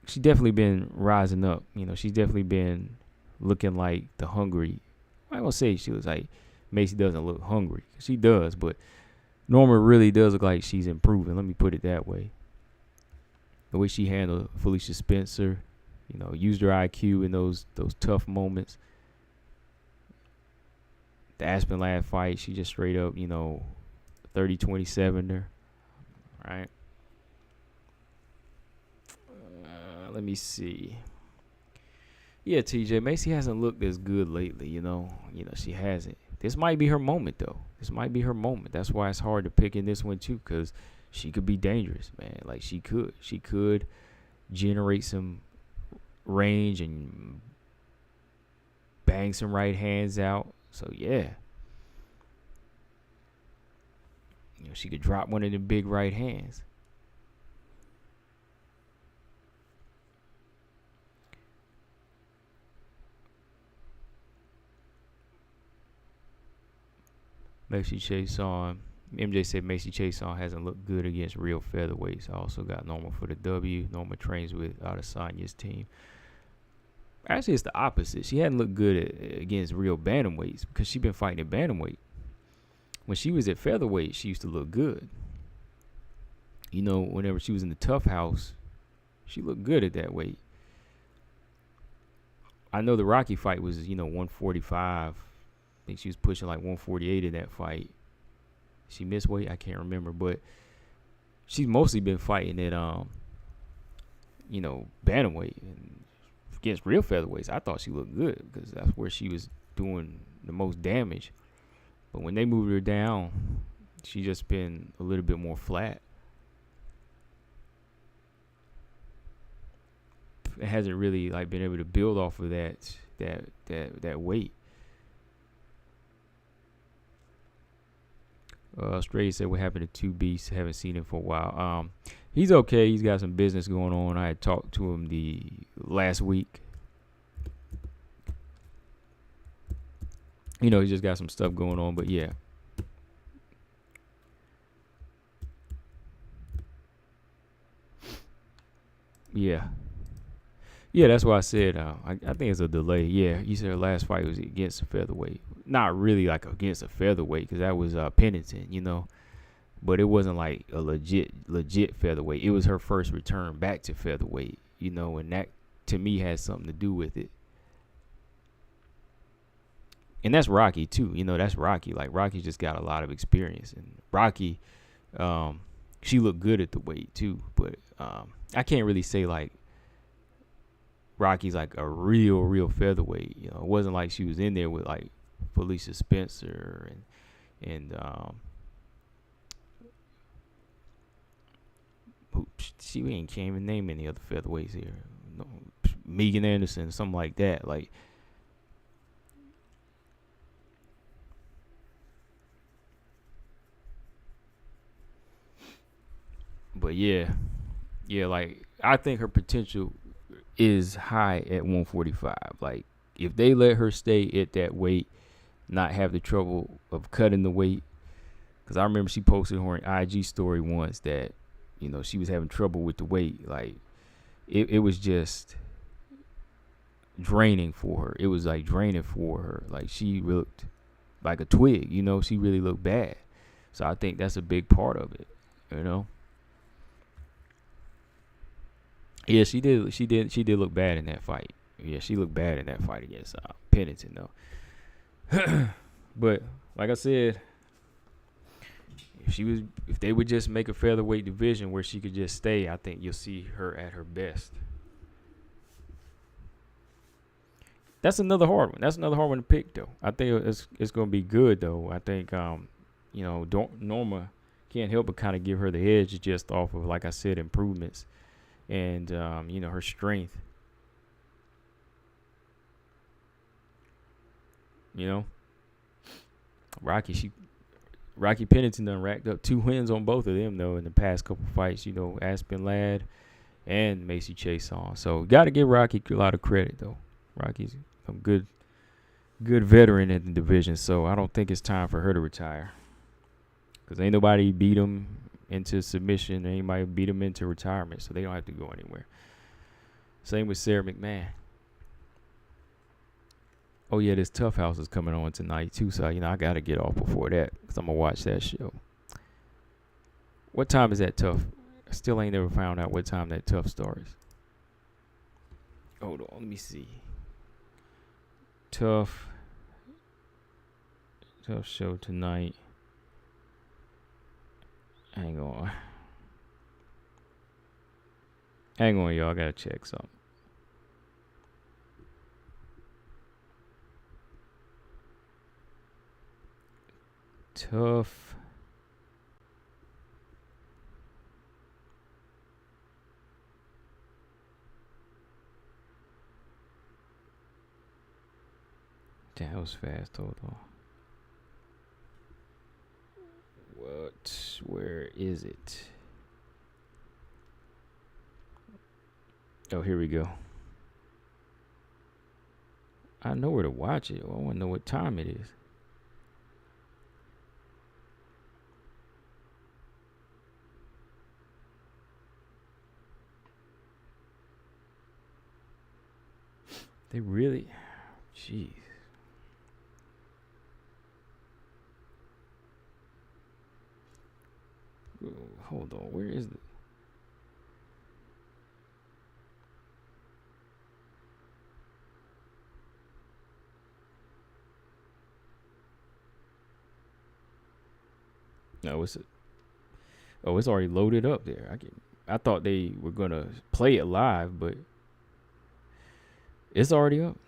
she's definitely been rising up. She's definitely been looking like the hungry. I'm going to say she was like Macy doesn't look hungry. She does, but Norma really does look like she's improving. Let me put it that way. The way she handled Felicia Spencer, used her IQ in those tough moments. The Aspen Ladd fight, she just straight up, 30-27 her. All right. Let me see. Yeah, TJ, Macy hasn't looked as good lately, she hasn't. This might be her moment, though. This might be her moment. That's why it's hard to pick in this one, too, because she could be dangerous, man. Like, she could generate some range and bang some right hands out. So, yeah. She could drop one of the big right hands. Macy Chiasson. MJ said Macy Chiasson hasn't looked good against real featherweights. I also got Norma for the W. Norma trains with Adesanya's team. Actually, it's the opposite. She hadn't looked good against real bantamweights because she's been fighting at bantamweight. When she was at featherweight, she used to look good. Whenever she was in the tough house, she looked good at that weight. I know the Rocky fight was, 145. I think she was pushing like 148 in that fight. She missed weight, I can't remember, but she's mostly been fighting at bantamweight and against real featherweights. I thought she looked good because that's where she was doing the most damage. But when they moved her down, she just been a little bit more flat. It hasn't really been able to build off of that weight. Australia said what happened to Two Beasts. Haven't seen him for a while. He's okay. He's got some business going on. I had talked to him the last week. He just got some stuff going on, but yeah. Yeah, that's why I said I think it's a delay. Yeah, you said her last fight was against a featherweight. Not really against a featherweight because that was Pennington, But it wasn't like a legit featherweight. It was her first return back to featherweight, and that to me has something to do with it. And that's Rocky too. That's Rocky. Like Rocky's just got a lot of experience, and Rocky, she looked good at the weight too. But I can't really say Rocky's like a real featherweight. It wasn't like she was in there with Felicia Spencer and she can't even name any other featherweights here. No, Megan Anderson, something like that. Like, but yeah, like I think her potential is high at 145. Like, if they let her stay at that weight, not have the trouble of cutting the weight, because I remember she posted her IG story once that, you know, she was having trouble with the weight. Like, it was just draining for her. It was like draining for her. Like, she looked like a twig, you know, she really looked bad. So I think that's a big part of it, you know. Yeah, she did look bad in that fight. Yeah, she looked bad in that fight against Pennington, though. But like I said, if they would just make a featherweight division where she could just stay, I think you'll see her at her best. That's another hard one. That's another hard one to pick, though. I think it's going to be good, though. I think Norma can't help but kind of give her the edge just off of, like I said, improvements and her strength. You know, Rocky Pennington done racked up 2 wins on both of them, though, in the past couple fights. You know, Aspen Ladd and Macy Chiasson. So got to give Rocky a lot of credit, though. Rocky's a good veteran in the division, so I don't think it's time for her to retire. Because ain't nobody beat him into submission. Ain't nobody beat him into retirement, so they don't have to go anywhere. Same with Sarah McMahon. Oh, yeah, this Tough House is coming on tonight, too, so, I got to get off before that because I'm going to watch that show. What time is that Tough? I still ain't never found out what time that Tough starts. Hold on, let me see. Tough show tonight. Hang on, y'all. I gotta check something. Tough. Damn, that was fast. Hold on. Where is it? Oh, here we go. I know where to watch it. I want to know what time it is. They really, jeez. Hold on, where is it? No, it's already loaded up there. I thought they were gonna play it live, but it's already up.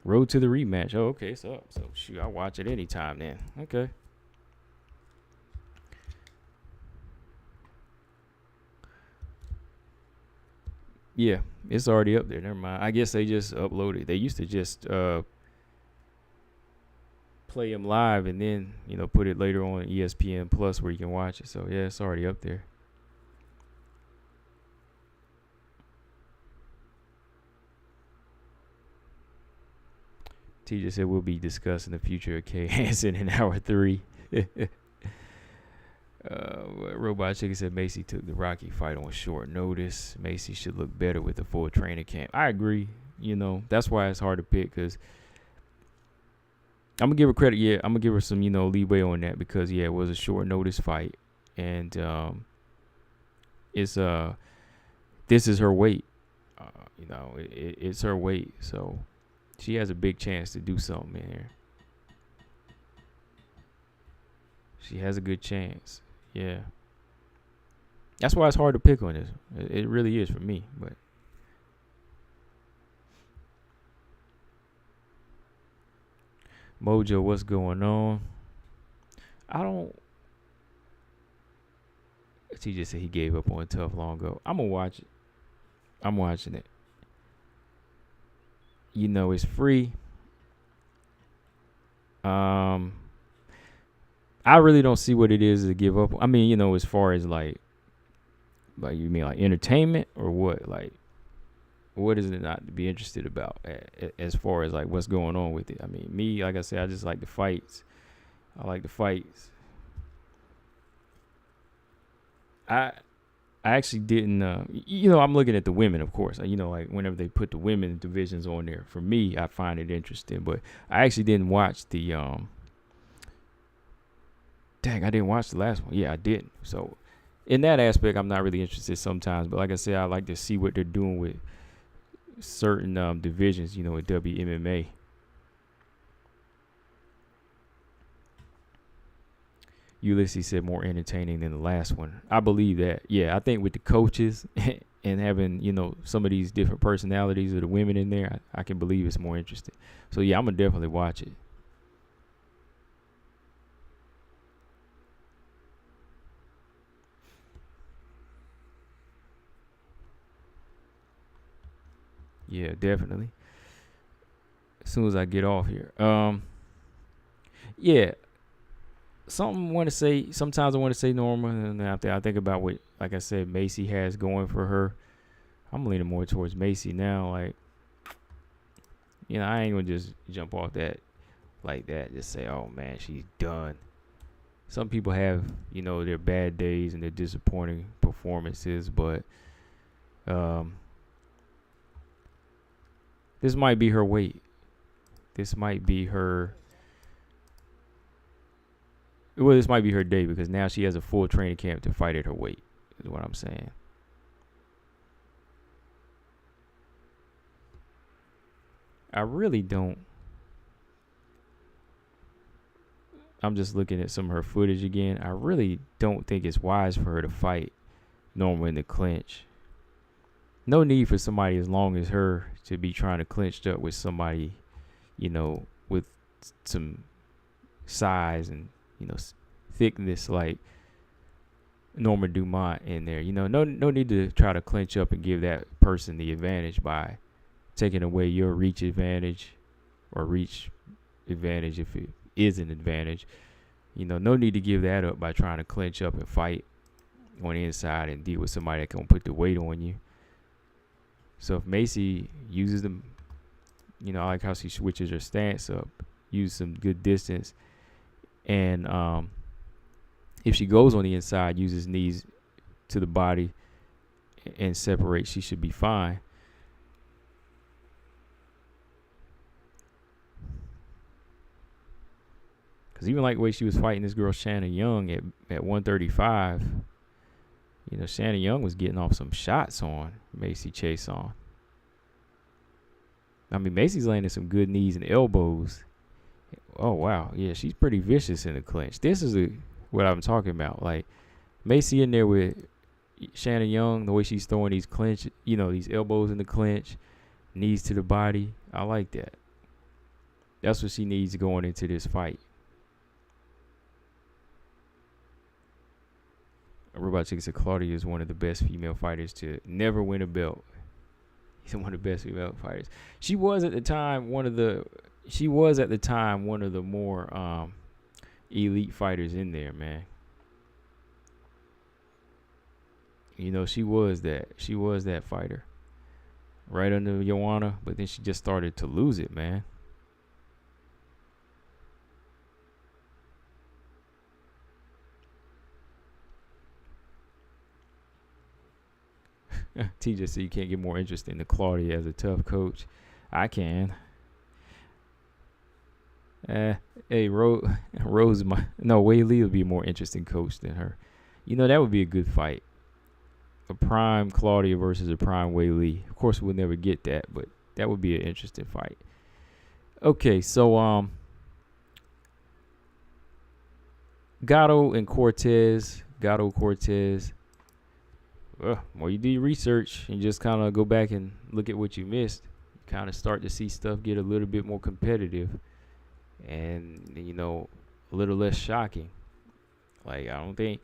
Road to the rematch. Oh, okay, it's up. So shoot, I'll watch it anytime then. Okay. Yeah, it's already up there. Never mind. I guess they just uploaded. They used to just play them live and then, put it later on ESPN Plus where you can watch it. So, yeah, it's already up there. T just said we'll be discussing the future of Kay Hansen in hour 3. Robot Chicken said Macy took the Rocky fight on short notice. Macy should look better with the full training camp. I agree. That's why it's hard to pick because I'm going to give her credit. Yeah, I'm going to give her some, leeway on that because, yeah, it was a short notice fight. And this is her weight. It's her weight. So she has a big chance to do something in here. She has a good chance. Yeah. That's why it's hard to pick on this. It really is for me. But Mojo, what's going on? He just said he gave up on Tough long ago. I'm going to watch it. I'm watching it. It's free. I really don't see what it is to give up. I mean, as far as like you mean like entertainment or what? Like, what is it not to be interested about as far as like what's going on with it? I mean, me, like I said, I just like the fights. I like the fights. I actually didn't. I'm looking at the women, of course. Like whenever they put the women divisions on there, for me, I find it interesting. But I actually didn't watch the. Dang, I didn't watch the last one. Yeah, I didn't. So, in that aspect, I'm not really interested sometimes. But like I said, I like to see what they're doing with certain divisions. With WMMA. Ulysses said more entertaining than the last one. I believe that. Yeah, I think with the coaches and having, some of these different personalities of the women in there, I can believe it's more interesting. So, yeah, I'm going to definitely watch it. Yeah, definitely. As soon as I get off here. Yeah. Something I want to say. Sometimes I want to say Norma, and after I think about what, like I said, Macy has going for her, I'm leaning more towards Macy now. Like, I ain't gonna just jump off that like that. Just say, oh man, she's done. Some people have, their bad days and their disappointing performances, but this might be her weight. This might be her. Well, this might be her day because now she has a full training camp to fight at her weight, is what I'm saying. I really don't. I'm just looking at some of her footage again. I really don't think it's wise for her to fight Norma in the clinch. No need for somebody as long as her to be trying to clinch up with somebody, with some size and, thickness like Norma Dumont in there. No need to try to clinch up and give that person the advantage by taking away your reach advantage or reach advantage if it is an advantage. No need to give that up by trying to clinch up and fight on the inside and deal with somebody that can put the weight on you. So if Macy uses them, I like how she switches her stance up, use some good distance, and if she goes on the inside, uses knees to the body and separates, she should be fine. Because even like the way she was fighting this girl Shannon Young at 135, Shannon Young was getting off some shots on Macy Chiasson. I mean, Macy's landing some good knees and elbows. Oh, wow. Yeah, she's pretty vicious in the clinch. This is what I'm talking about. Like, Macy in there with Shannon Young, the way she's throwing these clinch, these elbows in the clinch, knees to the body. I like that. That's what she needs going into this fight. Robot Chick said Claudia is one of the best female fighters to never win a belt. He's one of the best female fighters. She was at the time one of the more elite fighters in there, man. She was that fighter. Right under Joanna, but then she just started to lose it, man. TJ said you can't get more interest in the Claudia as a tough coach. I can. Hey, Rose, Wei Lee would be a more interesting coach than her. That would be a good fight. A prime Claudia versus a prime Wei Lee. Of course, we'll never get that, but that would be an interesting fight. Okay, so Gatto Cortez. Well, you do your research and just kind of go back and look at what you missed. You kind of start to see stuff get a little bit more competitive and, a little less shocking. Like, I don't think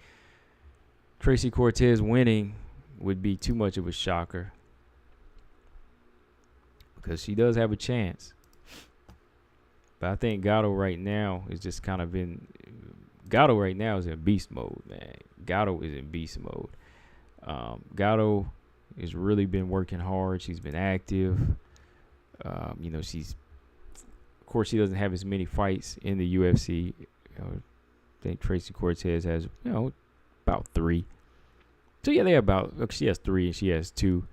Tracy Cortez winning would be too much of a shocker. because she does have a chance. But I think Gatto right now is just kind of Gatto right now is in beast mode, man. Gatto is in beast mode. Gatto has really been working hard. She's been active. Of course, she doesn't have as many fights in the UFC. I think Tracy Cortez has, about 3. So yeah, she has 3 and she has 2.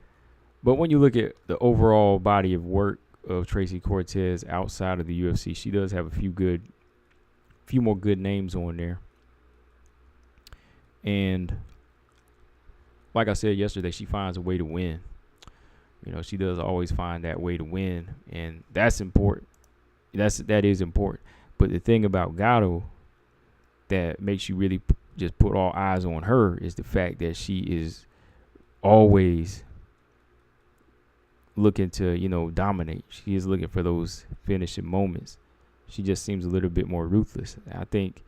But when you look at the overall body of work of Tracy Cortez outside of the UFC, she does have a few more good names on there. And like I said yesterday, she finds a way to win. She does always find that way to win, and that's important. That is important. But the thing about Gatto that makes you really just put all eyes on her is the fact that she is always looking to, dominate. She is looking for those finishing moments. She just seems a little bit more ruthless. I think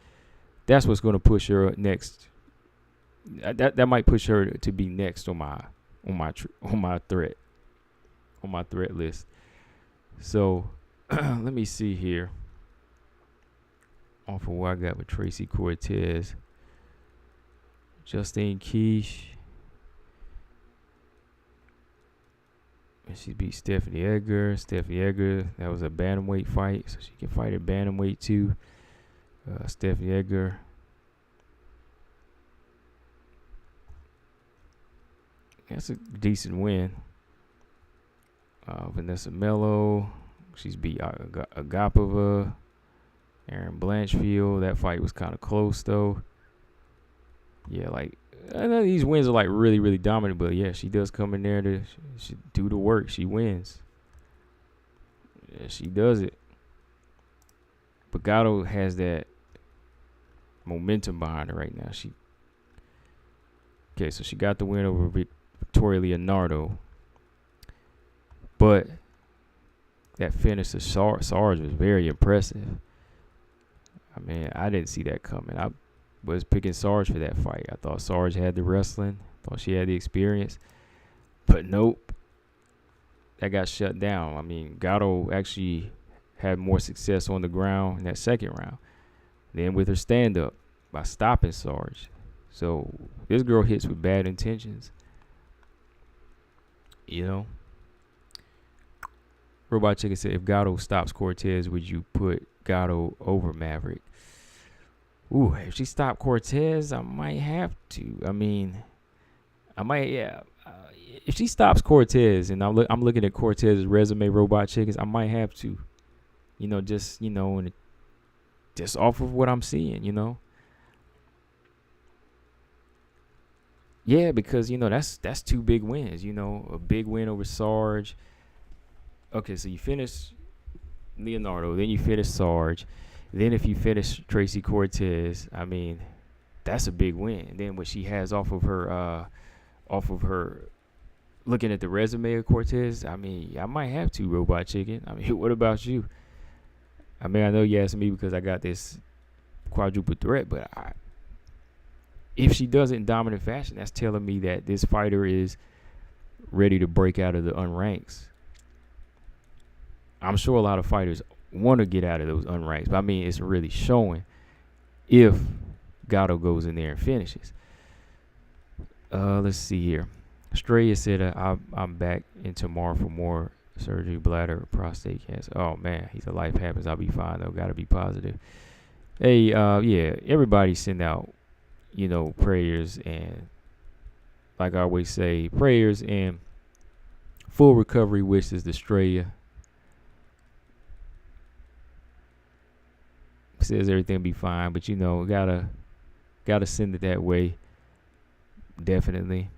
that's what's going to push her next. That might push her to be next on my threat list. So let me see here. Off of what I got with Tracy Cortez, Justine Keesh. And she beat Stephanie Edgar. That was a bantamweight fight, so she can fight at bantamweight too. Stephanie Edgar. That's a decent win. Vanessa Mello. She's beat Agapova. Aaron Blanchfield. That fight was kind of close though. Yeah, I know these wins are really, really dominant, but yeah, she does come in there to do the work. She wins. Yeah, she does it. But Gatto has that momentum behind her right now. So she got the win over Victoria Leonardo. But that finish to Sarge was very impressive. I mean, I didn't see that coming. I was picking Sarge for that fight. I thought Sarge had the wrestling. Thought she had the experience. But nope. That got shut down. I mean, Gatto actually had more success on the ground in that second round than with her stand-up by stopping Sarge. So this girl hits with bad intentions. Robot Chicken said, if Gatto stops Cortez, would you put Gatto over Maverick? Ooh, if she stopped Cortez, I might have to. I mean, if she stops Cortez, and I'm looking at Cortez's resume, Robot Chickens, I might have to. Just off of what I'm seeing, Yeah, because that's 2 big wins. A big win over Sarge. Okay, so you finish Leonardo, then you finish Sarge, then if you finish Tracy Cortez, I mean, that's a big win. And then what she has off of her, looking at the resume of Cortez, I mean, I might have to, Robot Chicken. I mean, what about you? I mean, I know you asked me because I got this quadruple threat, but if she does it in dominant fashion, that's telling me that this fighter is ready to break out of the unranks. I'm sure a lot of fighters want to get out of those unranks, but I mean, it's really showing if Gatto goes in there and finishes. Let's see here. Straya said, I'm back in tomorrow for more surgery, bladder, prostate cancer. Oh, man, he said, life happens. I'll be fine, though. Got to be positive. Hey, yeah, everybody send out, prayers and, like I always say, prayers and full recovery wishes to Straya. Says everything will be fine, but gotta send it that way. Definitely.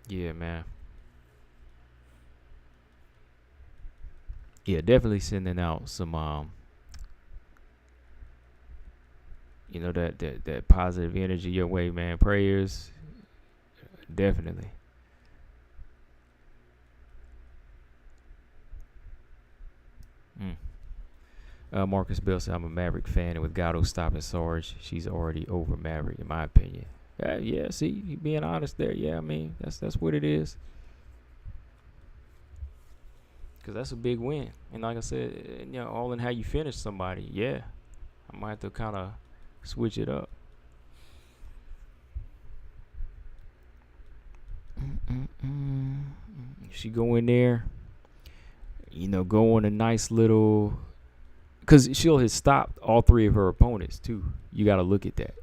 Yeah, man. Yeah, definitely sending out some that positive energy your way, man. Prayers, definitely. Marcus Bell said, I'm a Maverick fan, and with Gatto stopping Sarge, she's already over Maverick, in my opinion. Yeah, see, he being honest there. Yeah, I mean, that's what it is. Because that's a big win. And like I said, all in how you finish somebody. Yeah, I might have to kind of switch it up. She go in there, go on a nice little, because she'll have stopped all three of her opponents too. You got to look at that.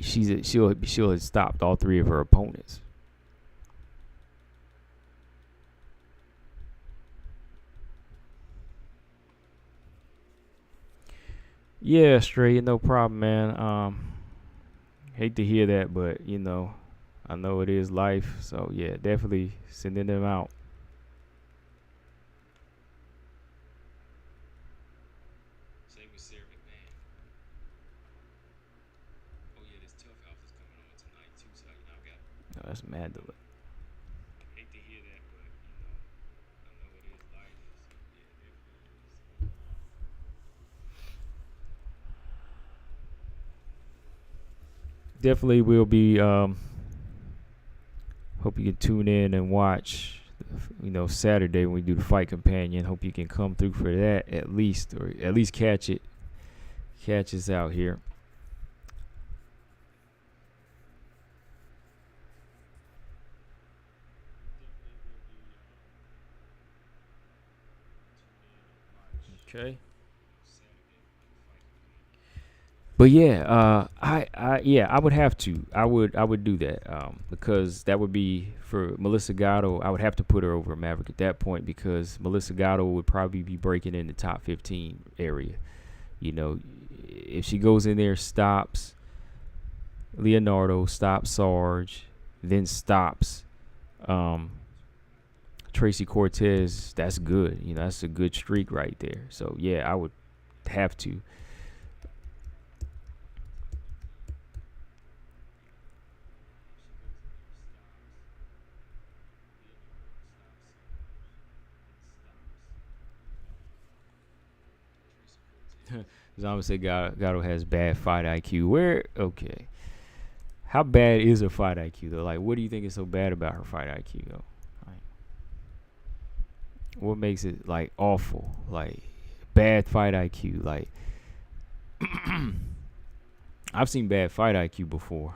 She'll have stopped all three of her opponents. Yeah, straight, no problem, man. Hate to hear that, but I know it is life. So yeah, definitely sending them out. Same with Sarah McMahon. Oh yeah, this Tough House is coming on tonight too. So I got. No, that's Mandela. Hate to hear that, but I know it is life. So yeah, definitely. Definitely will be. Hope you can tune in and watch. Saturday when we do the fight companion. Hope you can come through for that at least, or at least catch us out here. Okay. But yeah, I would have to. I would do that because that would be for Melissa Gatto. I would have to put her over Maverick at that point because Melissa Gatto would probably be breaking in the top 15 area. If she goes in there, stops Leonardo, stops Sarge, then stops Tracy Cortez, that's good. That's a good streak right there. So yeah, I would have to. Zama said Gatto has bad fight IQ. Okay. How bad is her fight IQ though? Like, what do you think is so bad about her fight IQ though? Like, what makes it like awful? Like, bad fight IQ. Like, I've seen bad fight IQ before,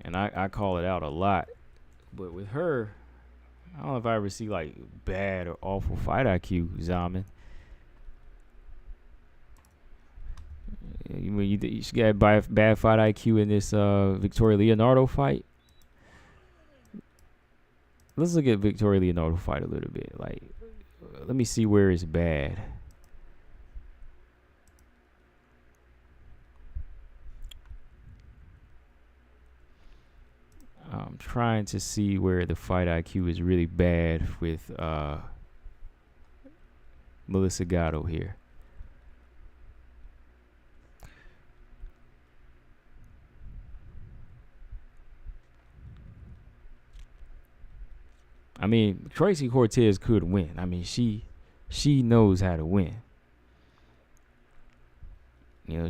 and I call it out a lot. But with her, I don't know if I ever see like bad or awful fight IQ, Zaman. She got bad fight IQ in this Victoria Leonardo fight. Let's look at Victoria Leonardo fight a little bit. Like, let me see where it's bad. I'm trying to see where the fight IQ is really bad with Melissa Gatto here. I mean, Tracy Cortez could win. I mean, she knows how to win.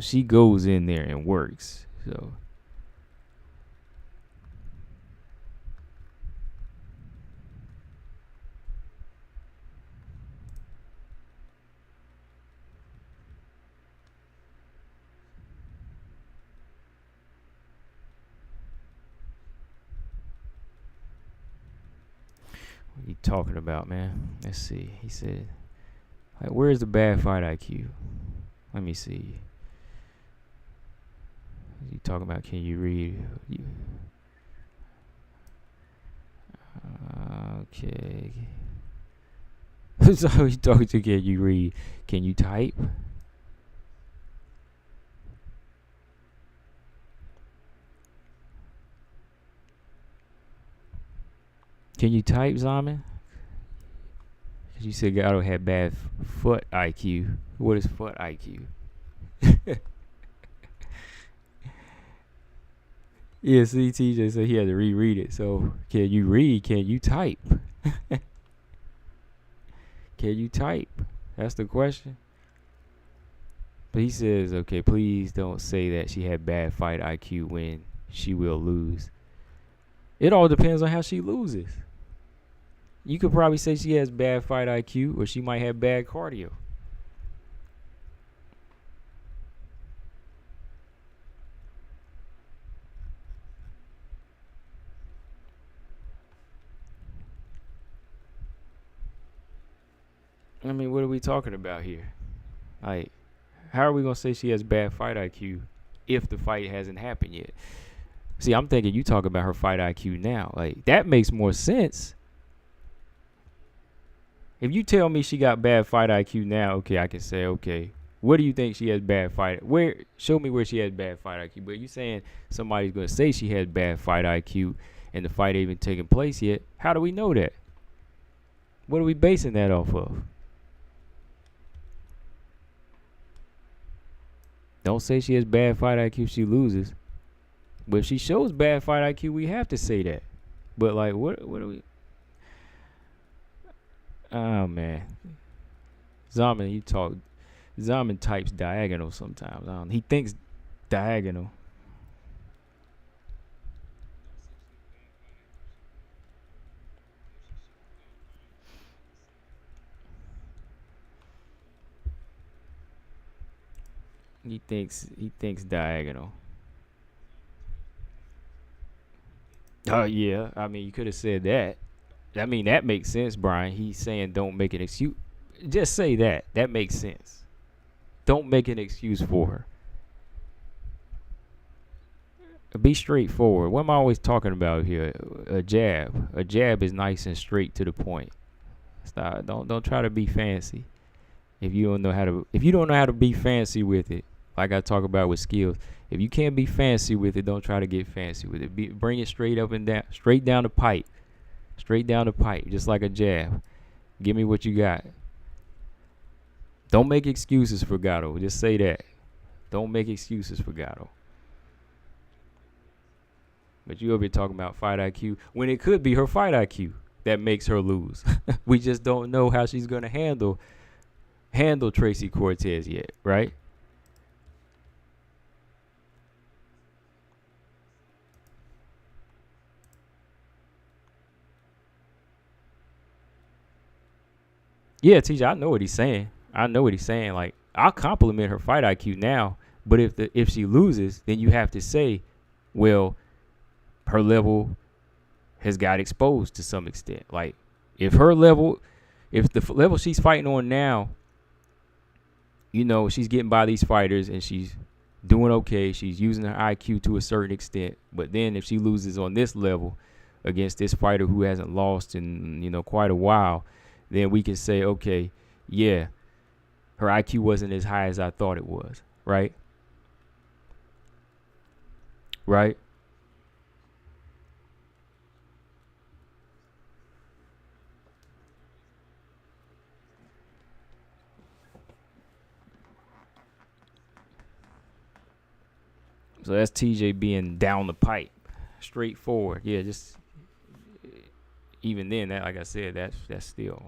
She goes in there and works. So what are you talking about, man? Let's see. He said, like, where's the bad fight IQ? Let me see. You talking about? Can you read? Okay. So you talking to? Can you read? Can you type? Can you type, Zaman? Because you said Gatto had bad foot IQ. What is foot IQ? Yeah, see, TJ said he had to reread it. So, can you read? Can you type? Can you type? That's the question. But he says, okay, please don't say that she had bad fight IQ when she will lose. It all depends on how she loses. You could probably say she has bad fight IQ, or she might have bad cardio. I mean, what are we talking about here? Like, how are we going to say she has bad fight IQ if the fight hasn't happened yet? See, I'm thinking you talk about her fight IQ now. Like, that makes more sense. If you tell me she got bad fight IQ now, okay, I can say, okay, where do you think she has bad fight? Show me where she has bad fight IQ. But you saying somebody's going to say she has bad fight IQ and the fight ain't even taking place yet? How do we know that? What are we basing that off of? Don't say she has bad fight IQ if she loses. But if she shows bad fight IQ, we have to say that. But like, what are we? Oh man, Zaman types diagonal sometimes. He thinks diagonal. He thinks diagonal. Oh yeah, I mean you could have said that. I mean that makes sense, Brian. He's saying don't make an excuse. Just say that. That makes sense. Don't make an excuse for her. Be straightforward. What am I always talking about here? A jab. A jab is nice and straight to the point. Stop. Don't try to be fancy. If you don't know how to be fancy with it, like I talk about with skills. If you can't be fancy with it, don't try to get fancy with it. Bring it straight up and down, straight down the pipe, just like a jab. Give me what you got. Don't make excuses for Gatto. Just say that. Don't make excuses for Gatto. But you over here talking about fight IQ when it could be her fight IQ that makes her lose. We just don't know how she's gonna handle Tracy Cortez yet, right? Yeah, TJ, I know what he's saying. Like, I'll compliment her fight IQ now, but if she loses, then you have to say, well, her level has got exposed to some extent. Like, if the level she's fighting on now, she's getting by these fighters and she's doing okay. She's using her IQ to a certain extent. But then if she loses on this level against this fighter who hasn't lost in, quite a while, then we can say, okay, yeah, her IQ wasn't as high as I thought it was, right? Right? So that's TJ being down the pipe, straightforward. Yeah, just even then, that like I said, that's still.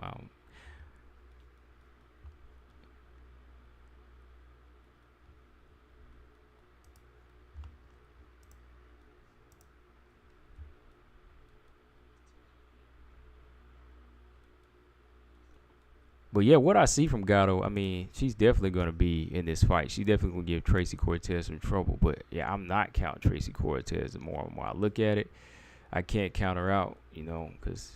But yeah, what I see from Gatto, I mean, she's definitely going to be in this fight. She definitely going to give Tracy Cortez some trouble. But yeah, I'm not counting Tracy Cortez. The more I look at it, I can't count her out, because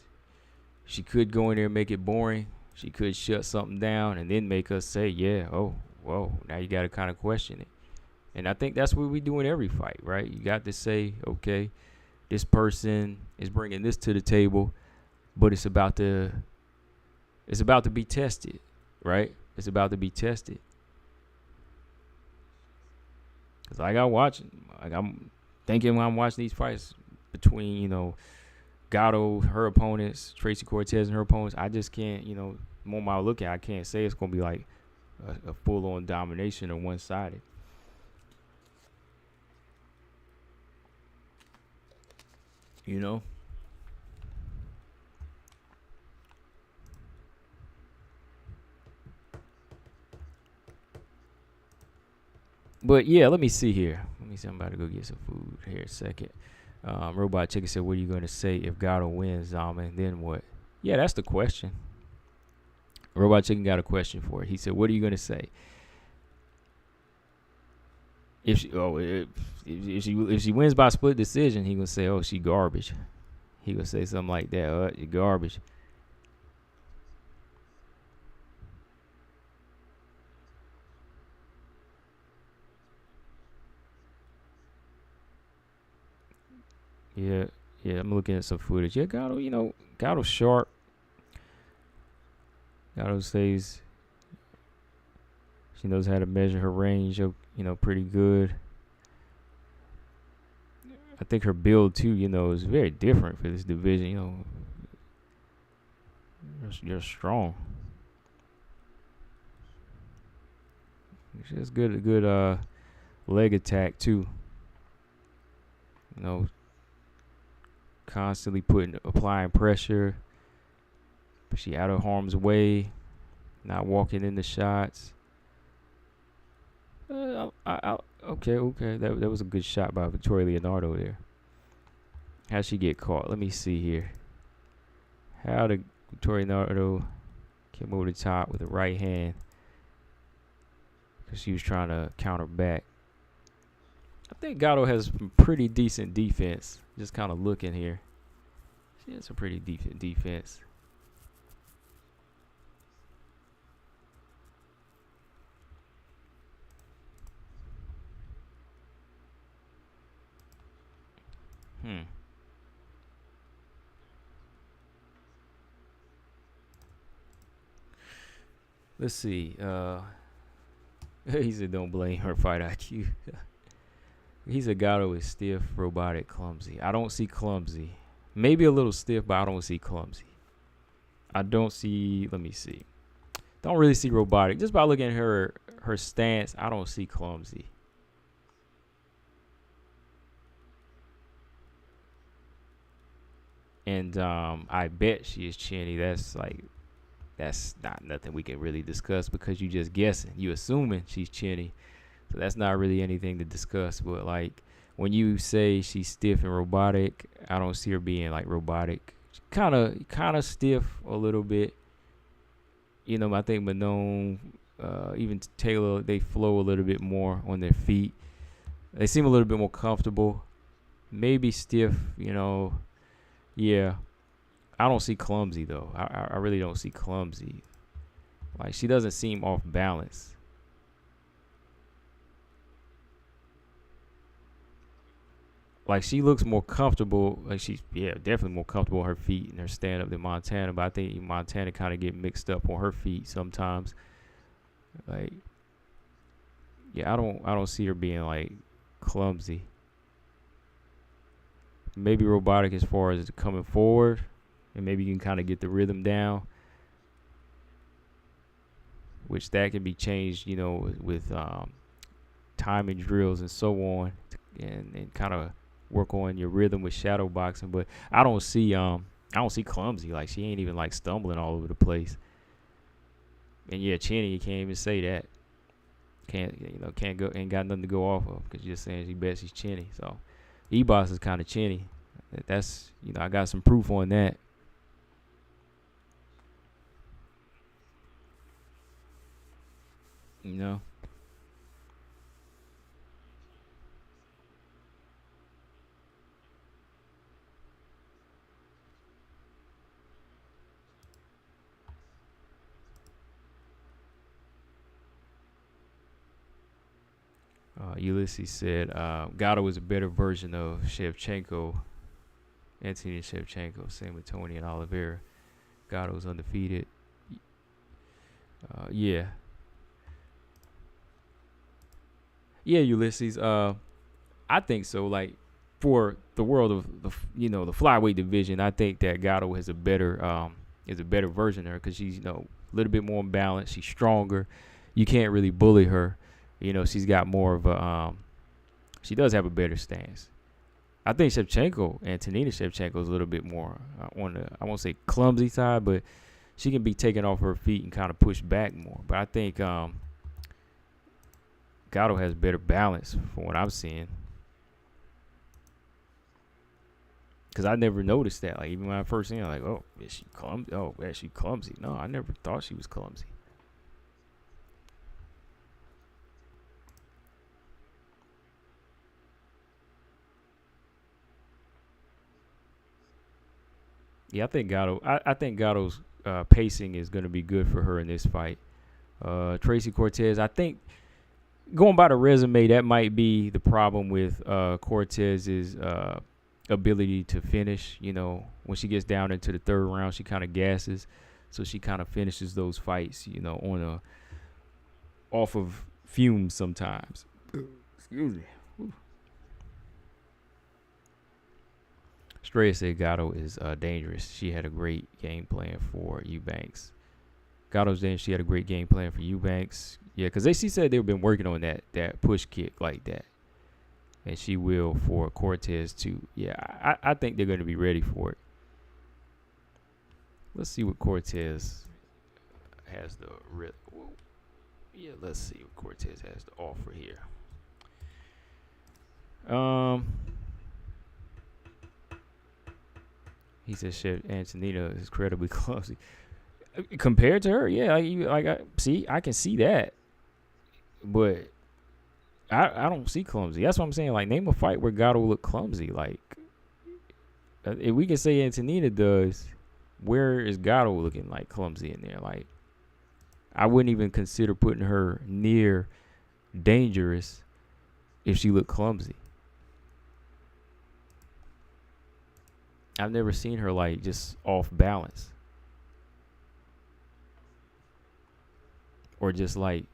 she could go in there and make it boring. She could shut something down and then make us say, yeah, oh, whoa, now you got to kind of question it. And I think that's what we do in every fight, right? You got to say, okay, this person is bringing this to the table, but it's about to be tested, right? It's about to be tested. Cause I'm thinking when I'm watching these fights between, Gatto, her opponents, Tracy Cortez and her opponents, I just can't, the moment I look at it, I can't say it's gonna be like a full-on domination or one-sided. But yeah, let me see here. Let me see. I'm about to go get some food here in a second. Robot Chicken said, "What are you going to say if Gatto wins, and then what?" Yeah, that's the question. Robot Chicken got a question for it. He said, "What are you going to say if she wins by split decision?" He gonna say, "Oh, she garbage." He gonna say something like that. You garbage. Yeah, yeah. I'm looking at some footage. Yeah, Gatto. Gatto's sharp. Gatto says she knows how to measure her range. Pretty good. I think her build too. Is very different for this division. You're strong. She has good leg attack too. Constantly applying pressure. But she out of harm's way, not walking into shots. Okay. That was a good shot by Victoria Leonardo there. How'd she get caught? Let me see here. How did Victoria Leonardo came over the top with the right hand because she was trying to counter back. I think Gatto has some pretty decent defense. Just kind of looking here. She has a pretty decent defense. Let's see. He said, "Don't blame her fight IQ." He said, "Gatto is stiff, robotic, clumsy." I don't see clumsy. Maybe a little stiff, but I don't see clumsy. I don't see. Let me see. Don't really see robotic. Just by looking at her stance, I don't see clumsy. And I bet she is chinny. That's not nothing we can really discuss because you just guessing. You assuming she's chinny. So that's not really anything to discuss. But like when you say she's stiff and robotic, I don't see her being like robotic. Kind of stiff a little bit. I think Manon, even Taylor, they flow a little bit more on their feet. They seem a little bit more comfortable. Maybe stiff, Yeah. I don't see clumsy though. I really don't see clumsy. Like she doesn't seem off balance. Like she looks more comfortable. Like she's definitely more comfortable on her feet and her stand up than Montana. But I think Montana kind of get mixed up on her feet sometimes. Like I don't see her being like clumsy. Maybe robotic as far as coming forward. And maybe you can kind of get the rhythm down, which that can be changed, with timing drills and so on, and kind of work on your rhythm with shadow boxing. But I don't see clumsy. Like she ain't even like stumbling all over the place. And chinny, you can't even say that. Can't go, ain't got nothing to go off of because you're just saying she bets she's chinny. So E-Boss is kind of chinny. That's I got some proof on that. Ulysses said Gatto was a better version of Shevchenko, Anthony Shevchenko. Same with Tony and Oliveira. Gatto's undefeated. Yeah, Ulysses. I think so. Like for the world of the flyweight division, I think that Gatto is a better version of her because she's a little bit more balanced. She's stronger. You can't really bully her. She's got more of a she does have a better stance. I think Antonina Shevchenko is a little bit more on the, I won't say clumsy side, but she can be taken off her feet and kind of pushed back more. But I think Gatto has better balance from what I'm seeing. Because I never noticed that. Like, even when I first seen her, like, oh, is she clumsy? Oh, is she clumsy? No, I never thought she was clumsy. Yeah, I think Gatto's pacing is going to be good for her in this fight. Tracy Cortez, I think, going by the resume, that might be the problem with Cortez's ability to finish. You know, when she gets down into the third round, she kind of gasses, so she kind of finishes those fights, you know, off of fumes sometimes. Excuse me. Straya said Gatto is dangerous. She had a great game plan for Eubanks. Gatto's dangerous. She had a great game plan for Eubanks. Yeah, because she said they've been working on that push kick like that. And she will for Cortez too. Yeah, I think they're going to be ready for it. Let's see what Cortez has to let's see what Cortez has to offer here. He said Chef Antonina is incredibly clumsy. Compared to her, yeah, I can see that. But I don't see clumsy. That's what I'm saying. Like, name a fight where Gatto look clumsy. Like, if we can say Antonina does, where is Gatto looking like clumsy in there? Like, I wouldn't even consider putting her near dangerous if she looked clumsy. I've never seen her like just off balance or just like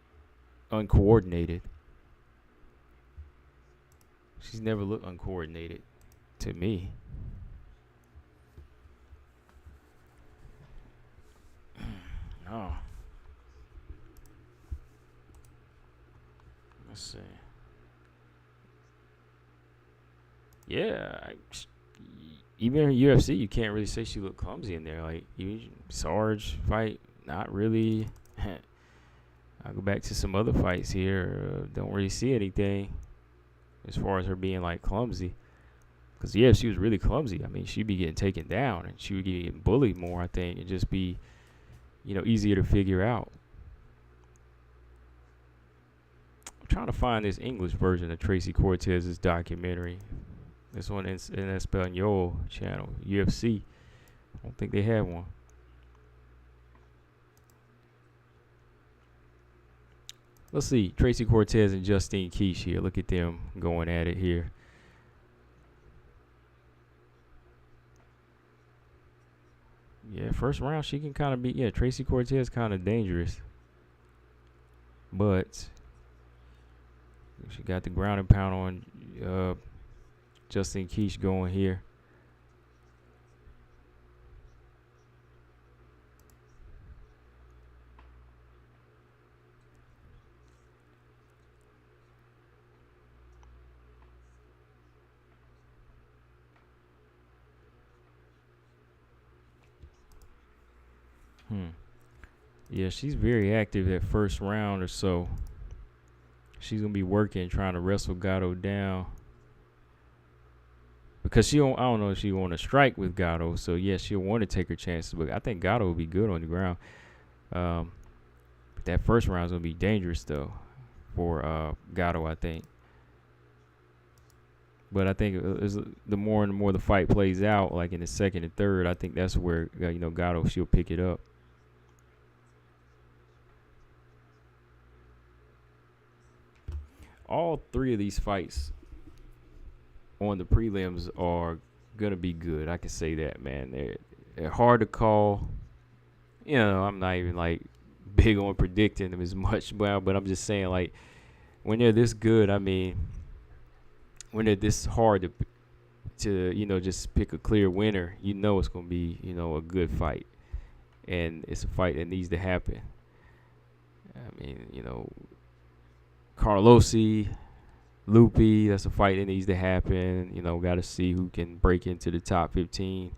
uncoordinated. She's never looked uncoordinated to me. No. Let's see. Yeah, even in UFC, you can't really say she looked clumsy in there. Like, Sarge fight, not really. I'll go back to some other fights here. Don't really see anything as far as her being like clumsy. Because, yeah, she was really clumsy. I mean, she'd be getting taken down and she would be getting bullied more, I think, and just be, easier to figure out. I'm trying to find this English version of Tracy Cortez's documentary. This one is in Espanol channel, UFC. I don't think they have one. Let's see, Tracy Cortez and Justine Keesh here. Look at them going at it here. Yeah, first round she can kind of be, Tracy Cortez kind of dangerous. But she got the ground and pound on Justine Keesh going here. Yeah, she's very active that first round or so. She's going to be working, trying to wrestle Gatto down. Because I don't know if she want to strike with Gatto. So, yeah, she'll want to take her chances. But I think Gatto will be good on the ground. But that first round is going to be dangerous, though, for Gatto, I think. But I think the more and more the fight plays out, like in the second and third, I think that's where, Gatto, she'll pick it up. All three of these fights on the prelims are going to be good. I can say that, man. They're hard to call. I'm not even, like, big on predicting them as much, but I'm just saying, like, when they're this good, I mean, when they're this hard to just pick a clear winner, it's going to be, a good fight. And it's a fight that needs to happen. I mean, Carlosi, Lupi, that's a fight that needs to happen. Got to see who can break into the top 15.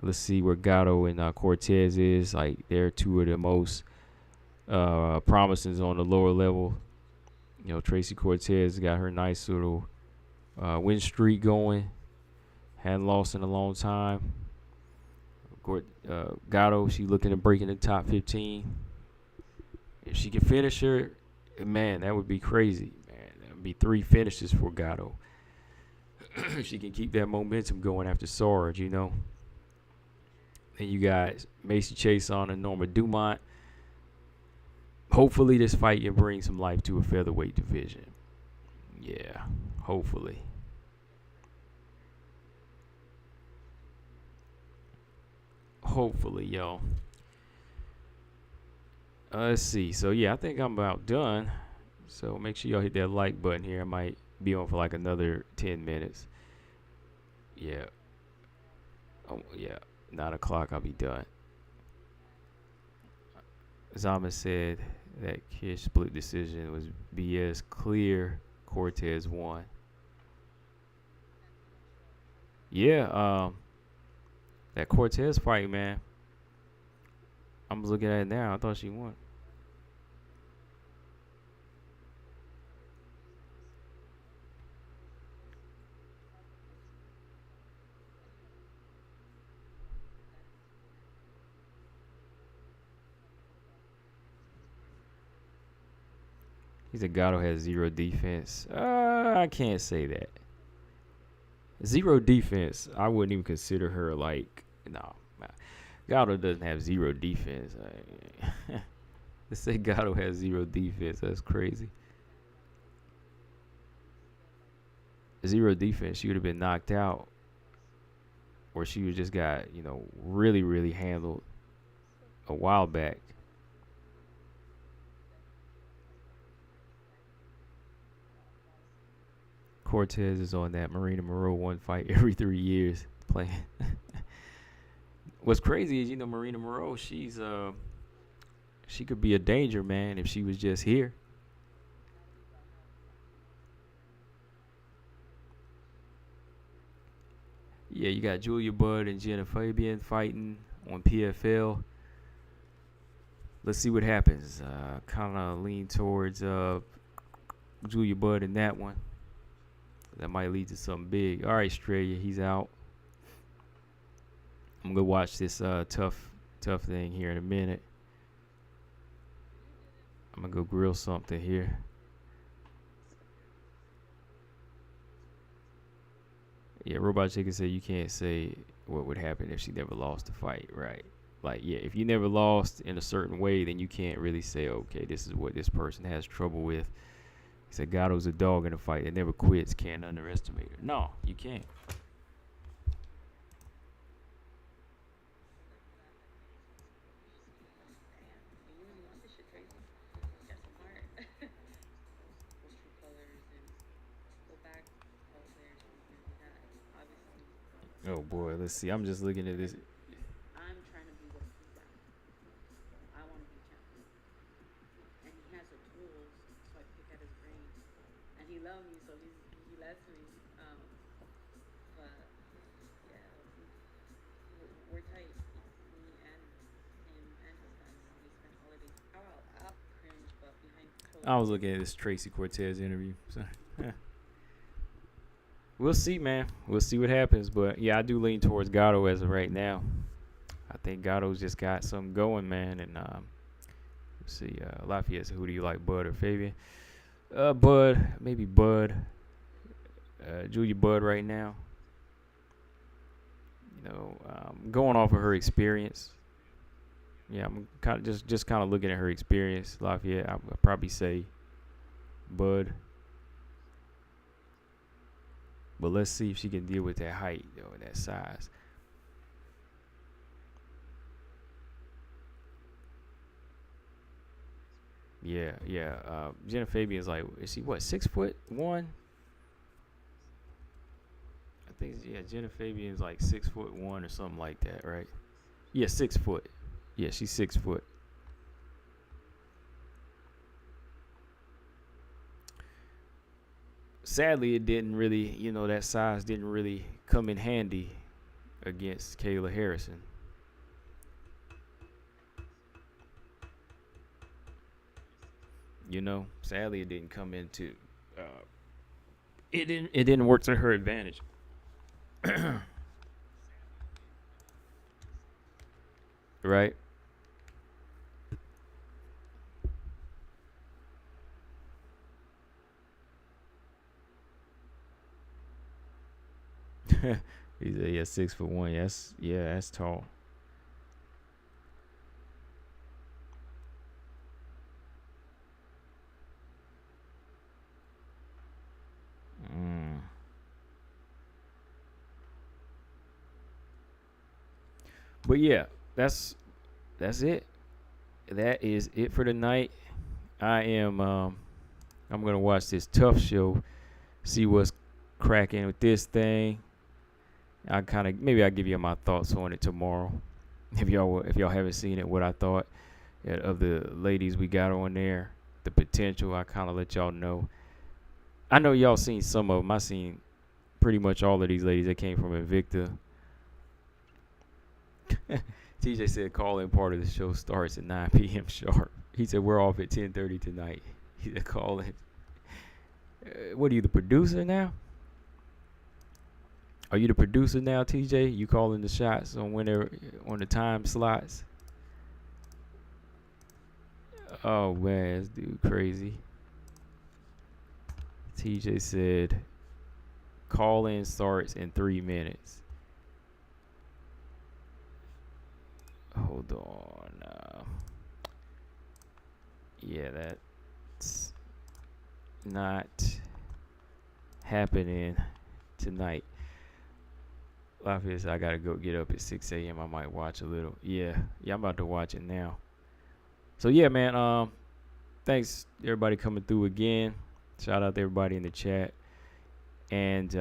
Let's see where Gatto and Cortez is. Like, they're two of the most promising on the lower level. Tracy Cortez got her nice little win streak going. Hadn't lost in a long time. Gatto, she looking to break in the top 15. If she can finish her, man, that would be crazy. Man, that would be 3 finishes for Gatto. She can keep that momentum going after Sarge, Then you got Macy Chiasson and Norma Dumont. Hopefully this fight can bring some life to a featherweight division. Yeah, hopefully. Hopefully, yo. Let's see. So, yeah, I think I'm about done. So, make sure y'all hit that like button here. I might be on for like another 10 minutes. Yeah. Oh, yeah. 9 o'clock, I'll be done. Zama said that Kish split decision was BS. Clear. Cortez won. Yeah, that Cortez fight, man. I'm looking at it now. I thought she won. He said Gatto has 0 defense. I can't say that. 0 defense. I wouldn't even consider her like, no. Gatto doesn't have 0 defense. Let's say Gatto has 0 defense. That's crazy. 0 defense. She would have been knocked out, or she would just got really, really handled a while back. Cortez is on that Marina Moreau one fight every 3 years playing. What's crazy is Marina Moreau, she could be a danger, man, if she was just here. Yeah, you got Julia Budd and Jenna Fabian fighting on PFL. Let's see what happens. Kind of lean towards Julia Budd in that one. That might lead to something big. All right, Australia, he's out. I'm gonna watch this tough thing here in a minute. I'm gonna go grill something here. Yeah, Robot Chicken said you can't say what would happen if she never lost the fight, right? Like, yeah, if you never lost in a certain way, then you can't really say, okay, this is what this person has trouble with. He said Gatto's a dog in a fight that never quits. Can't underestimate her. No, you can't. Oh boy, let's see. I'm just looking at this. I was looking at this Tracy Cortez interview. So, we'll see, man. We'll see what happens. But, yeah, I do lean towards Gatto as of right now. I think Gatto's just got something going, man. And let's see. Lafayette said, who do you like, Bud or Fabian? Bud. Maybe Bud. Julia Budd right now. Going off of her experience. Yeah, I'm kind of just kind of looking at her experience. Lafayette, I'd probably say Bud. But let's see if she can deal with that height, though, and that size. Yeah. Jenna Fabian's like, is she what, 6'1"? I think, yeah, Jenna Fabian's like 6'1" or something like that, right? Yeah, 6 foot. Yeah, she's 6 foot. Sadly, it didn't really, that size didn't really come in handy against Kayla Harrison. Sadly, it didn't come into. It didn't work to her advantage. Right. He's 6'1". That's tall. Mm. But yeah, that's it. That is it for tonight. I'm gonna watch this tough show, see what's cracking with this thing. I kind of maybe I'll give you my thoughts on it tomorrow. If y'all haven't seen it, what I thought of the ladies we got on there, the potential. I kind of let y'all know. I know y'all seen some of them. I seen pretty much all of these ladies that came from Invicta. TJ said call-in part of the show starts at 9 p.m. sharp. He said we're off at 10:30 tonight. He said call in. What are you, the producer now? Are you the producer now, TJ? You calling the shots on on the time slots? Oh man, this dude crazy. TJ said call in starts in 3 minutes. Hold on. Yeah, that's not happening tonight. Lafayette said I gotta go get up at 6 a.m. I might watch a little. Yeah, I'm about to watch it now. So yeah, man. Thanks everybody coming through again. Shout out to everybody in the chat, and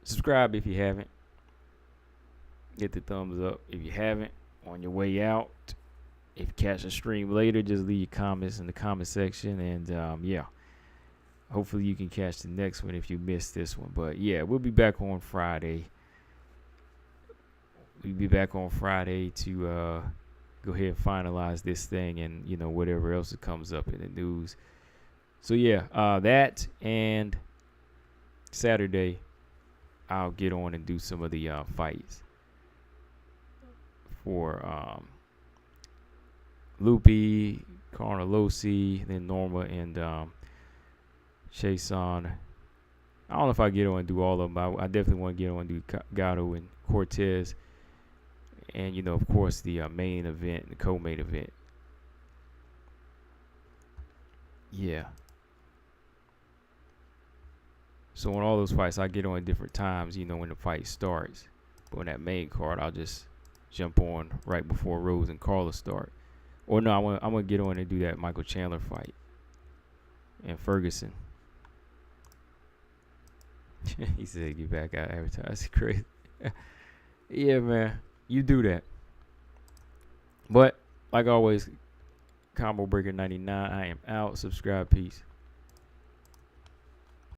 subscribe if you haven't. Hit the thumbs up if you haven't. On your way out, if you catch a stream later, just leave your comments in the comment section, and yeah. Hopefully you can catch the next one if you missed this one. But yeah, we'll be back on Friday. We'll be back on Friday to go ahead and finalize this thing and, whatever else that comes up in the news. So yeah, that and Saturday I'll get on and do some of the fights for Lupi, Carnalosi, then Norma, and Chiasson. I don't know if I get on and do all of them. I definitely want to get on and do Gatto and Cortez. And, of course, the main event, the co-main event. Yeah. So on all those fights, I get on at different times, when the fight starts. But on that main card, I'll just jump on right before Rose and Carla start. Or no, I'm going to get on and do that Michael Chandler fight. And Ferguson. He said get back out advertising. Crazy. Yeah, man. You do that. But like always, Combo Breaker 99. I am out. Subscribe. Peace.